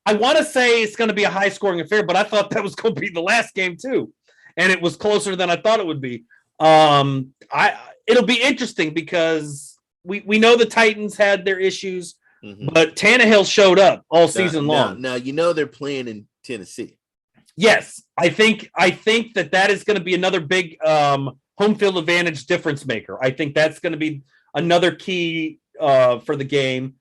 I want to say it's going to be a high scoring affair, but I thought that was going to be the last game too, and it was closer than I thought it would be. It'll be interesting because we know the Titans had their issues, but Tannehill showed up all season long. Now they're playing in Tennessee. Yes, I think that is going to be another big home field advantage difference maker. I think that's going to be another key for the game.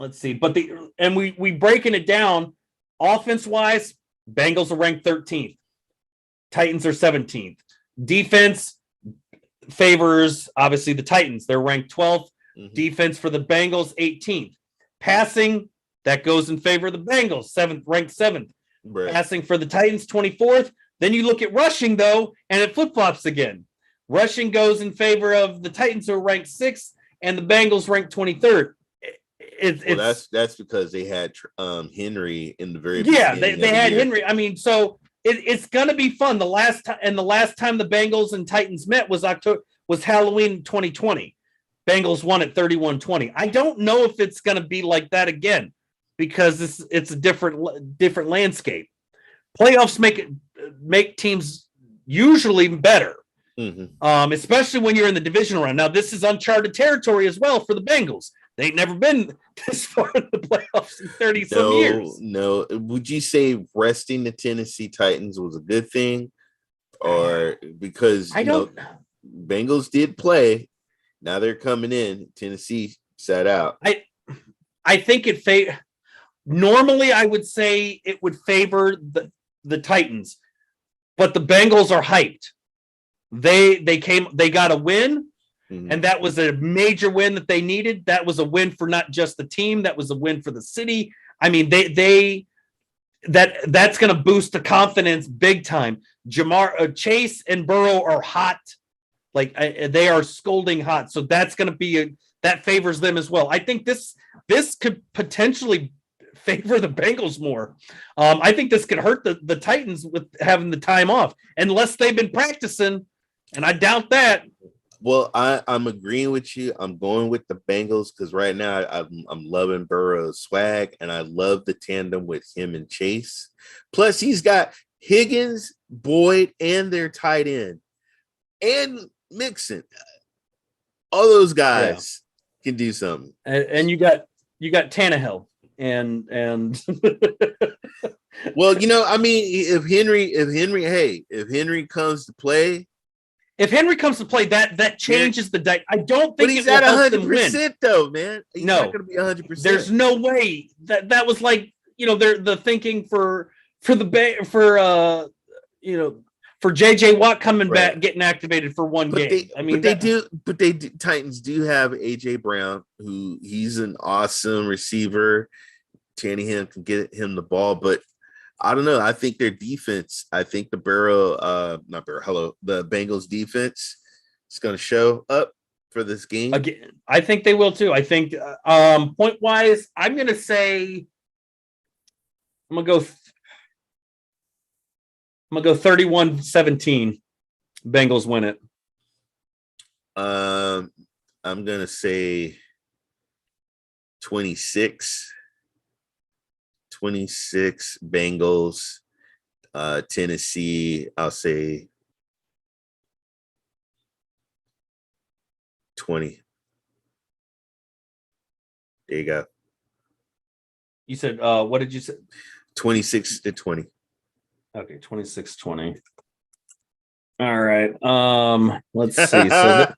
Let's see, but we breaking it down offense wise. Bengals are ranked 13th, Titans are 17th. Defense favors obviously the Titans. They're ranked 12th. Defense for the Bengals 18th. Passing that goes in favor of the Bengals, ranked 7th. Right. Passing for the Titans 24th. Then you look at rushing though, and it flip flops again. Rushing goes in favor of the Titans, who are ranked 6th, and the Bengals ranked 23rd. That's because they had Henry in the very they had Henry. I mean, so it's gonna be fun. The last time the Bengals and Titans met was Halloween 2020. Bengals won at 31-20. I don't know if it's gonna be like that again, because it's a different landscape. Playoffs make teams usually better. Especially when you're in the divisional round. Now, this is uncharted territory as well for the Bengals. They've never been this far in the playoffs in 30-some years. No. Would you say resting the Tennessee Titans was a good thing? Or because Bengals did play, now they're coming in, Tennessee sat out. I think normally I would say it would favor the Titans, but the Bengals are hyped. They got a win, and that was a major win that they needed. That was a win for not just the team, that was a win for the city. I mean, that's going to boost the confidence big time. Chase and Burrow are hot. Like they are scolding hot. So that's going to be that favors them as well. I think this could potentially favor the Bengals more. I think this could hurt the Titans with having the time off unless they've been practicing. And I doubt that. Well, I'm agreeing with you. I'm going with the Bengals because right now I'm loving Burrow's swag, and I love the tandem with him and Chase. Plus, he's got Higgins, Boyd, and their tight end, and Mixon. All those guys can do something. And you got Tannehill and well, I mean, if Henry comes to play. If Henry comes to play, that changes the diet. I don't think he's at 100% though, man. He's not going to be 100%. There's no way that was like they're the thinking for JJ Watt coming back, getting activated for one game. Titans do have AJ Brown, who he's an awesome receiver. Tannehill can get him the ball, but I don't know. I think their defense, the Bengals defense is going to show up for this game. Again, I think they will too. I think point wise, I'm going to say I'm going to go 31-17. Bengals win it. I'm going to say 26 Bengals. Tennessee, I'll say 20. There you go. You said what did you say? 26-20. Okay, 26-20. All right. Let's see. So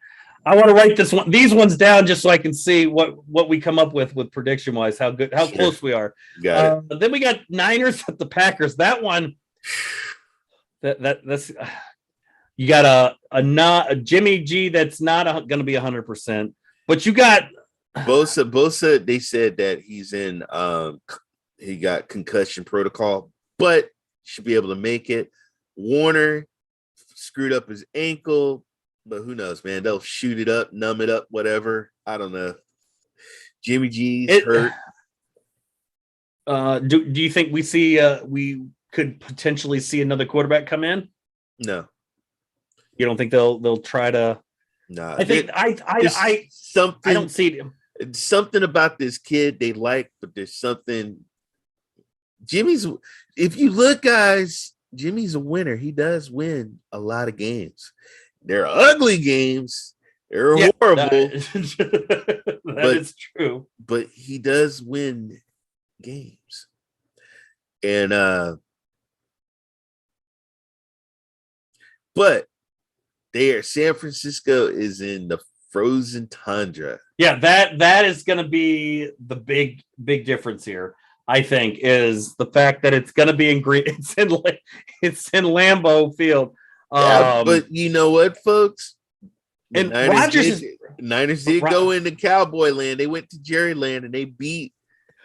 I want to write these ones down just so I can see what we come up with prediction wise, how close we are. Got it. Then we got Niners at the Packers. That one, that's you got a Jimmy G that's not going to be 100%, but you got Bosa. They said that he's in he got concussion protocol, but should be able to make it. Warner screwed up his ankle. But who knows, man? They'll shoot it up, numb it up, whatever. I don't know. Jimmy G's hurt. Do you think we could potentially see another quarterback come in? No. You don't think they'll try to? No. I think I don't see him. Something about this kid they like, but there's something. If you look, guys, Jimmy's a winner. He does win a lot of games. They're ugly games. They're horrible. That is true. But he does win games. And but San Francisco is in the frozen tundra. Yeah, that is going to be the big difference here. I think is the fact that it's going to be it's in Lambeau Field. But you know what, folks? And Niners did go into Cowboy land. They went to Jerry land and they beat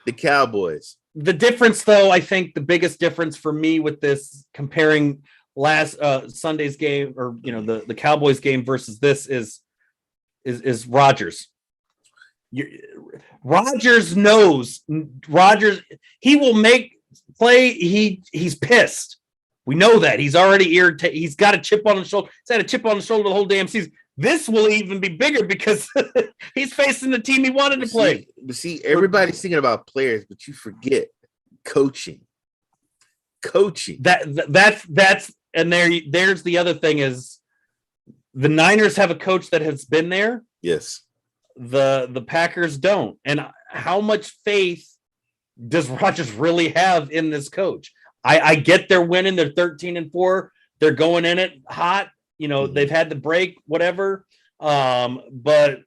the Cowboys. The difference, though, I think the biggest difference for me with this comparing last Sunday's game or the Cowboys game versus this is Rodgers. Rodgers knows. He will make play. He's pissed. We know that he's already irritated. He's got a chip on his shoulder. He's had a chip on his shoulder the whole damn season. This will even be bigger because he's facing the team he wanted to play. See, everybody's thinking about players, but you forget coaching. That's and there's the other thing is the Niners have a coach that has been there. Yes. The Packers don't. And how much faith does Rodgers really have in this coach? I get they're winning. They're 13-4. They're going in it hot. They've had the break, whatever. But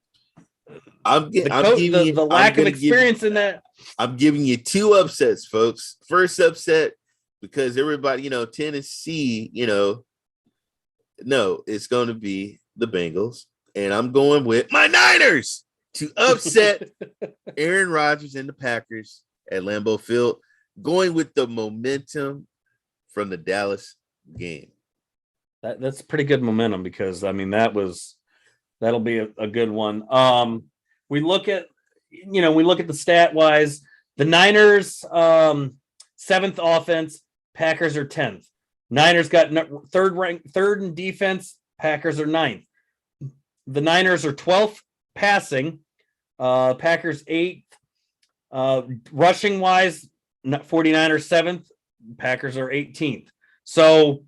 the lack of experience in that. I'm giving you two upsets, folks. First upset, because everybody, Tennessee, no, it's going to be the Bengals. And I'm going with my Niners to upset Aaron Rodgers and the Packers at Lambeau Field. going with the momentum from the Dallas game. That's pretty good momentum because I mean that'll be a good one. We look at the stat wise, the Niners 7th offense, Packers are 10th. Niners got third in defense, Packers are 9th. The Niners are 12th passing, Packers 8th. Rushing wise, 49ers 7th, Packers are 18th. So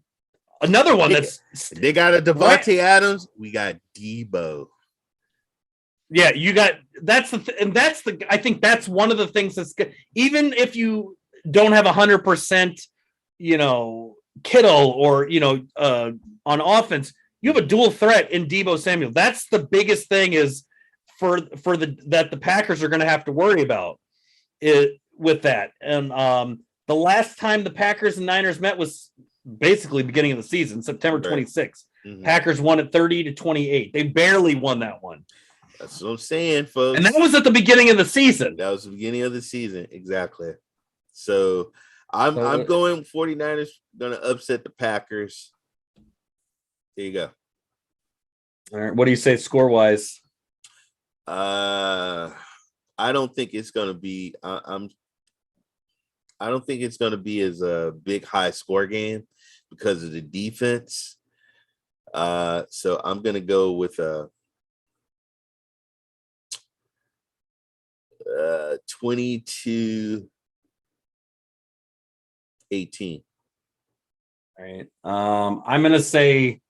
another one they got a Devontae Adams, we got Debo. Yeah, you got I think that's one of the things that's good. Even if you don't have 100%, Kittle or on offense, you have a dual threat in Debo Samuel. That's the biggest thing is that the Packers are going to have to worry about it with that. And the last time the Packers and Niners met was basically beginning of the season, September 26th. Mm-hmm. Packers won at 30-28. They barely won that one. That's what I'm saying, folks. And that was at the beginning of the season. That was the beginning of the season, exactly. So I'm going 49ers going to upset the Packers. There you go. All right. What do you say score-wise? I don't think it's going to be I don't think it's going to be as a big high score game because of the defense. So I'm going to go with a 22-18. All right. I'm going to say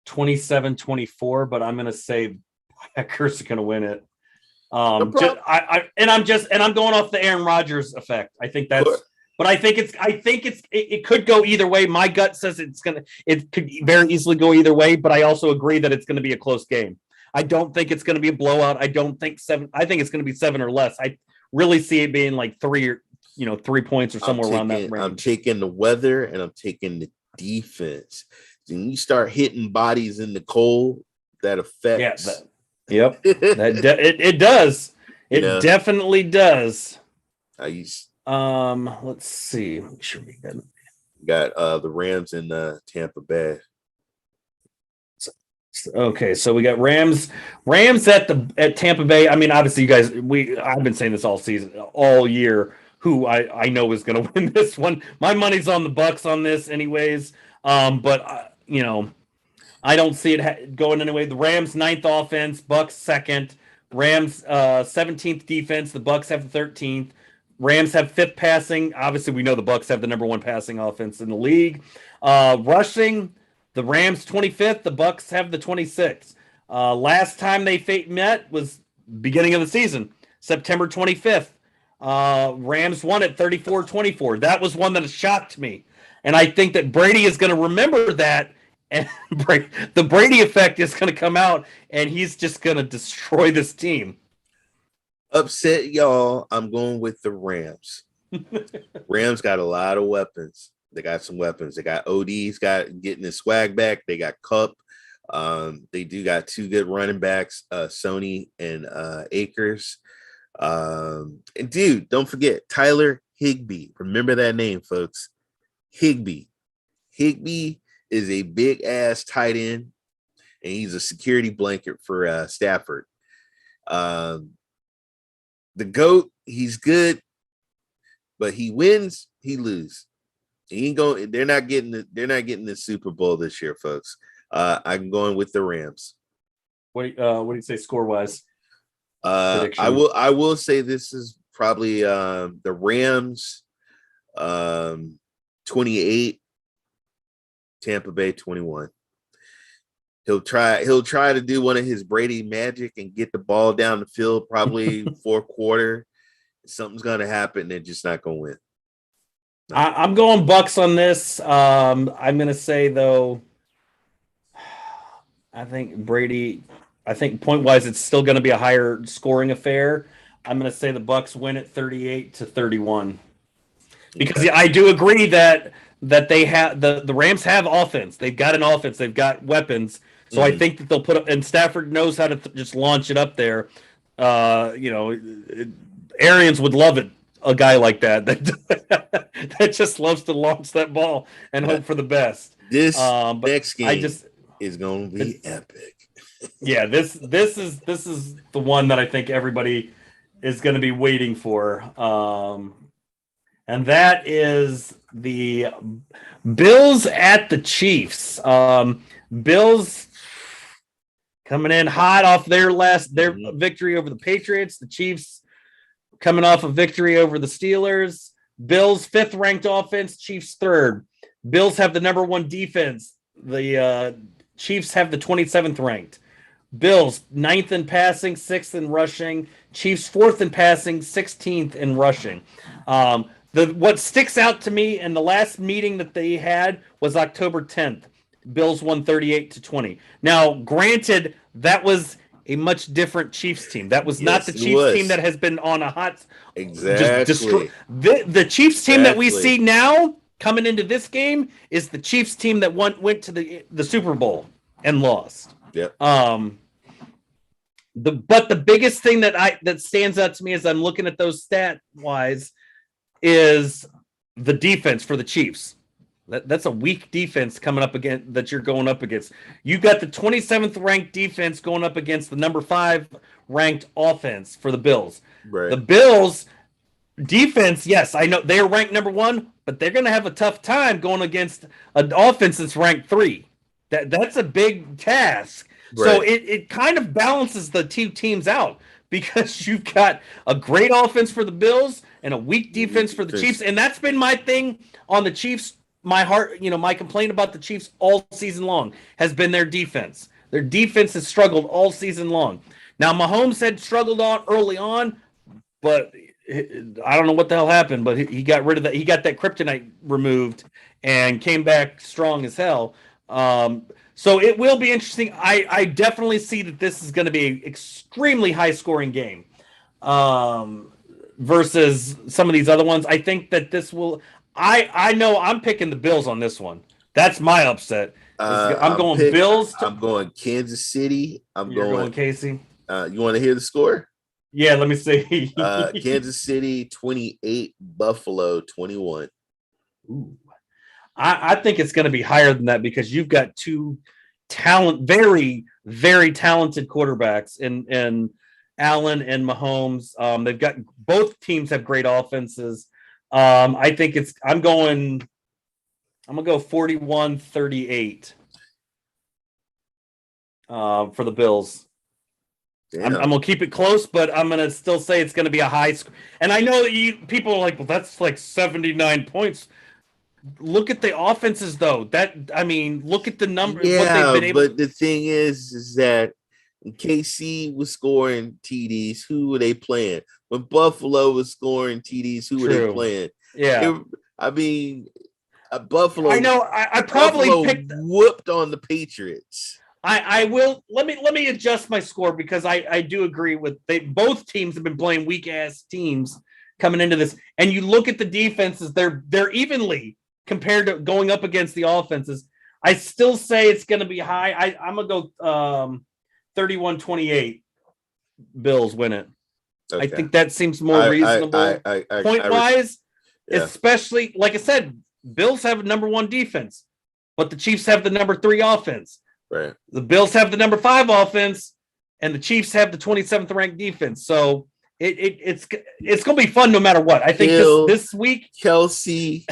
27-24, but I'm going to say Packers are going to win it. I'm going off the Aaron Rodgers effect. I think that's, but I think it could go either way. My gut says it could very easily go either way, but I also agree that it's going to be a close game. I don't think it's going to be a blowout. I don't think 7. I think it's going to be 7 or less. I really see it being like 3 points or somewhere around that range. I'm taking the weather and I'm taking the defense. When you start hitting bodies in the cold, that affects. Yeah, it does. It definitely does. Let's see. Make sure we got the Rams in Tampa Bay. Okay, so we got Rams at Tampa Bay. I mean, obviously, you guys, I've been saying this all year. Who I know is going to win this one. My money's on the Bucks on this, anyways. But I don't see it going anyway. The Rams 9th offense, Bucks 2nd. Rams 17th defense. The Bucks have the 13th. Rams have 5th passing. Obviously, we know the Bucks have the number 1 passing offense in the league. Rushing. The Rams 25th, the Bucks have the 26th. Last time they met was beginning of the season, September 25th. Rams won at 34-24. That was one that shocked me. And I think that Brady is going to remember that, and the Brady effect is going to come out, and he's just going to destroy this team. Upset y'all, I'm going with the Rams. Rams got a lot of weapons. They got some weapons. They got OD's getting his swag back. They got Cup. They do got 2 good running backs, Sony and Akers. And dude, don't forget Tyler Higbee. Remember that name, folks. Higbee. Higbee is a big ass tight end, and he's a security blanket for Stafford. The GOAT, he's good, but he wins, he loses. He ain't going. They're not getting the Super Bowl this year, folks. I'm going with the Rams. What do you say score wise? I will say this is probably the Rams 28, Tampa Bay 21. He'll try to do one of his Brady magic and get the ball down the field probably 4th quarter. Something's gonna happen. They're just not gonna win. I'm going Bucks on this. I'm going to say, though, I think point-wise, it's still going to be a higher scoring affair. I'm going to say the Bucks win it 38-31. Because I do agree that they have the Rams have offense. They've got an offense. They've got weapons. So I think that they'll put up, and Stafford knows how to just launch it up there. Arians would love it. a guy like that that just loves to launch that ball and hope for the best. This But next game I just is going to be epic. yeah, this is the one that I think everybody is going to be waiting for. And that is the Bills at the Chiefs. Bills coming in hot off their victory over the Patriots. The Chiefs coming off a victory over the Steelers. Bills 5th ranked offense, Chiefs 3rd. Bills have the number 1 defense. The Chiefs have the 27th ranked. Bills 9th in passing, 6th in rushing. Chiefs 4th in passing, 16th in rushing. What sticks out to me in the last meeting that they had was October 10th. Bills won 38-20. Now, granted, that was a much different Chiefs team. That was not the Chiefs team that has been on a hot. Exactly. The Chiefs team that we see now coming into this game is the Chiefs team that went to the Super Bowl and lost. Yep. But the biggest thing that stands out to me as I'm looking at those stat wise is the defense for the Chiefs. That's a weak defense coming up against that you're going up against. You got the 27th ranked defense going up against the number 5 ranked offense for the Bills. Right. The Bills defense, yes, I know they're ranked number 1, but they're going to have a tough time going against an offense that's ranked 3. That's a big task. Right. So it kind of balances the 2 teams out because you've got a great offense for the Bills and a weak defense for the Chiefs. And that's been my thing on the Chiefs. My complaint about the Chiefs all season long has been their defense. Their defense has struggled all season long. Now, Mahomes had struggled early on, but I don't know what the hell happened, but he got rid of that. He got that kryptonite removed and came back strong as hell. So it will be interesting. I definitely see that this is going to be an extremely high-scoring game versus some of these other ones. I think that this will – I know I'm picking the Bills on this one. That's my upset. I'm going Bills. I'm going Kansas City. You're going Casey. You want to hear the score? Yeah, let me see. Kansas City 28, Buffalo 21. Ooh. I think it's going to be higher than that because you've got 2 very, very talented quarterbacks in Allen and Mahomes. They've got both teams have great offenses. I think I'm going to go 41-38 for the Bills. I'm going to keep it close, but I'm going to still say it's going to be a high score. And I know that people are like, well, that's like 79 points. Look at the offenses, though. Look at the numbers. Yeah, but the thing is that KC was scoring TDs. Who were they playing? When Buffalo was scoring TDs, who were they playing? Yeah, Buffalo. I know. I probably picked whooped on the Patriots. I will. Let me adjust my score because I do agree with both teams have been playing weak ass teams coming into this, and you look at the defenses; they're evenly compared to going up against the offenses. I still say it's going to be high. I'm going to go 31-28. Bills win it. Okay. I think that seems more reasonable point-wise, especially, like I said, Bills have a number 1 defense, but the Chiefs have the number 3 offense. Right. The Bills have the number 5 offense, and the Chiefs have the 27th ranked defense. So it's going to be fun no matter what. I think this week, Kelsey.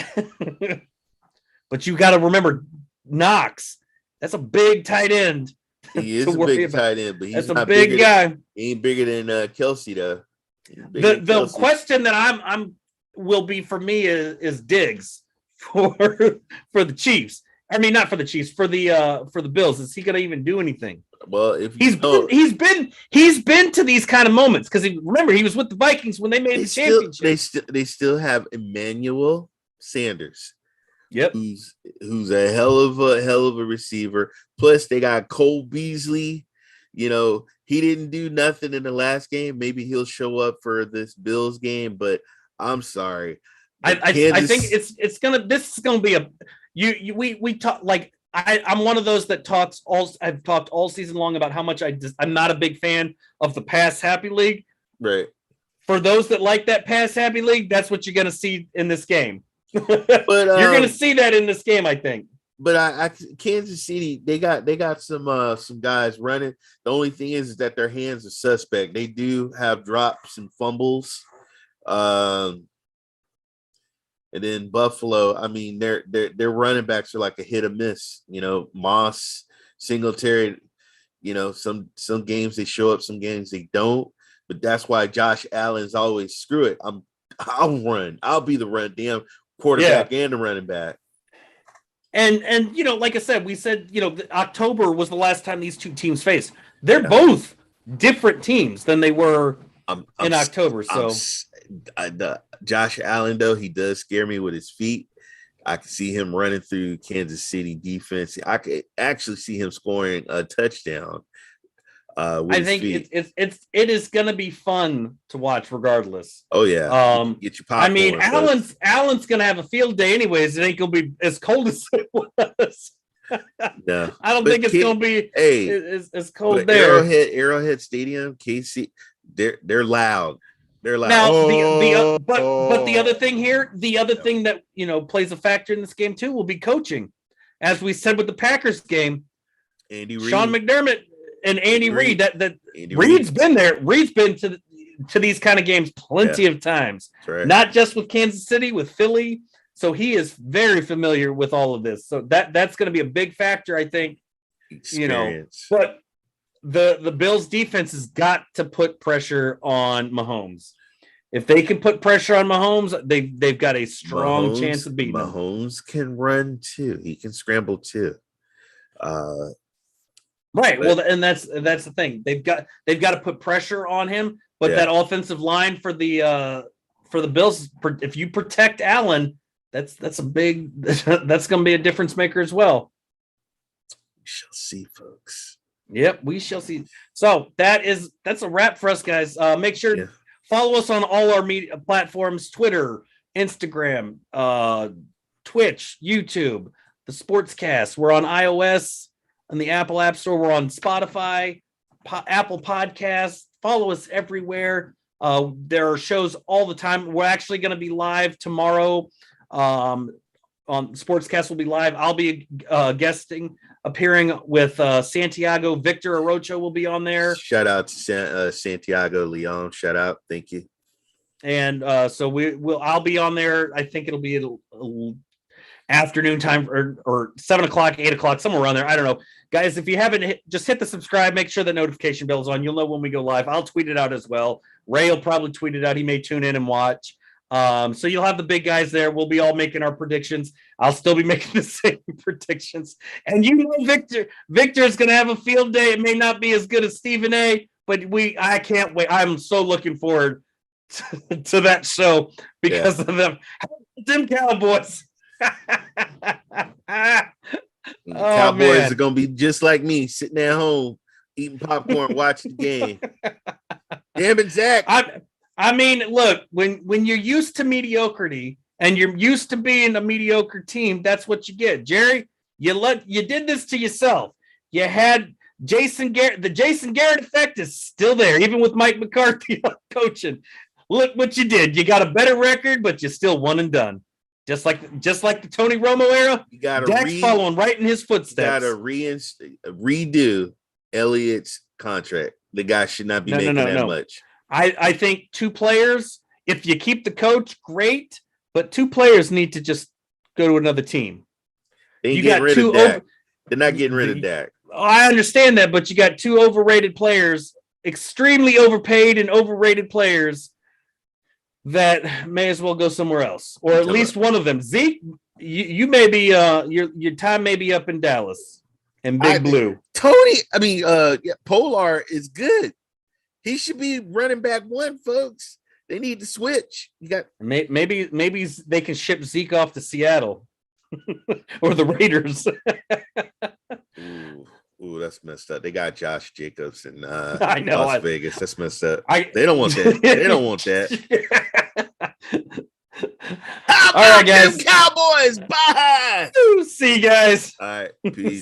But you got to remember Knox. That's a big tight end. He is a big tight end, but he's a big guy. He ain't bigger than Kelsey though. The question that I'm will be for me is Diggs for the Chiefs. I mean, not for the Chiefs, for the Bills. Is he going to even do anything? Well, if he's been to these kind of moments because remember he was with the Vikings when they made the championship. They still have Emmanuel Sanders. Yep, who's a hell of a receiver. Plus, they got Cole Beasley. You know, he didn't do nothing in the last game. Maybe he'll show up for this Bills game, but I'm sorry. I think this is gonna be we talk like I'm one of those that I've talked all season long about how much I'm not a big fan of the pass happy league. Right. for those that like that pass happy league, that's what you're going to see in this game. But you're going to see that in this game, I think. But I Kansas City, they got some guys running. The only thing is that their hands are suspect. They do have drops and fumbles. And then Buffalo, I mean, their running backs are like a hit or miss. You know, Moss, Singletary. You know, some games they show up, some games they don't. But that's why Josh Allen's always screw it. I'll run. I'll be the damn quarterback and the running back. And you know, like I said, we said, you know, October was the last time these two teams faced. They're both different teams than they were in October. So Josh Allen, though, he does scare me with his feet. I can see him running through Kansas City defense. I could actually see him scoring a touchdown. I think it is going to be fun to watch, regardless. Oh yeah, get your popcorn. I mean, Allen's going to have a field day, anyways. It ain't going to be as cold as it was. No, I don't think it's going to be as cold there. Arrowhead Stadium, KC, they're loud. They're loud. Now, but the other thing here, the other thing that, you know, plays a factor in this game too will be coaching. As we said with the Packers game, Andy Reid. Sean McDermott and Andy Reid. Andy Reid's been there. Reid's been to these kind of games plenty of times. Right. Not just with Kansas City, with Philly. So he is very familiar with all of this. So that's going to be a big factor, I think. Experience. You know, but the Bills defense has got to put pressure on Mahomes. If they can put pressure on Mahomes, they've got a strong chance of beating him. Mahomes can run too. He can scramble too. Right. Well, and that's the thing. They've got to put pressure on him. But that offensive line for the Bills, if you protect Allen, that's going to be a difference maker as well. We shall see, folks. Yep, we shall see. So that's a wrap for us, guys. Make sure follow us on all our media platforms: Twitter, Instagram, Twitch, YouTube, the Sportscast. We're on iOS and the Apple App Store. We're on Spotify, Apple Podcasts. Follow us everywhere. There are shows all the time. We're actually going to be live tomorrow. On Sportscast will be live. I'll be appearing with Santiago. Victor Arocho will be on there. Shout out to Santiago Leon. Shout out. Thank you. And so I'll be on there. I think it'll be at afternoon time or 7 o'clock, 8 o'clock, somewhere around there. I don't know. Guys, if you haven't just hit the subscribe, make sure the notification bell is on. You'll know when we go live. I'll tweet it out as well. Ray will probably tweet it out. He may tune in and watch. So you'll have the big guys there. We'll be all making our predictions. I'll still be making the same predictions. And you know, Victor is going to have a field day. It may not be as good as Stephen A, but I can't wait. I'm so looking forward to that show because of them Cowboys. Cowboys are going to be just like me, sitting at home, eating popcorn, watching the game. Damn it, Zach. I mean, look, when you're used to mediocrity and you're used to being a mediocre team, that's what you get. Jerry, you did this to yourself. You had Jason Garrett. The Jason Garrett effect is still there, even with Mike McCarthy coaching. Look what you did. You got a better record, but you're still one and done. Just like the Tony Romo era, you got Dak's following right in his footsteps. You got to redo Elliott's contract. The guy should not be making that much. I think two players, if you keep the coach, great, but two players need to just go to another team. They ain't getting rid of Dak. They're not getting rid of Dak. I understand that, but you got two overrated players, extremely overpaid and overrated players that may as well go somewhere else, or at least one of them. Zeke, you may be your time may be up in Dallas and Big Blue. Polar is good. He should be running back one, folks. They need to switch. You got maybe they can ship Zeke off to Seattle or the Raiders. Ooh, that's messed up. They got Josh Jacobs in I know, Las Vegas. That's messed up. They don't want that. They don't want that. All right, guys. Cowboys. Bye. See you guys. All right. Peace.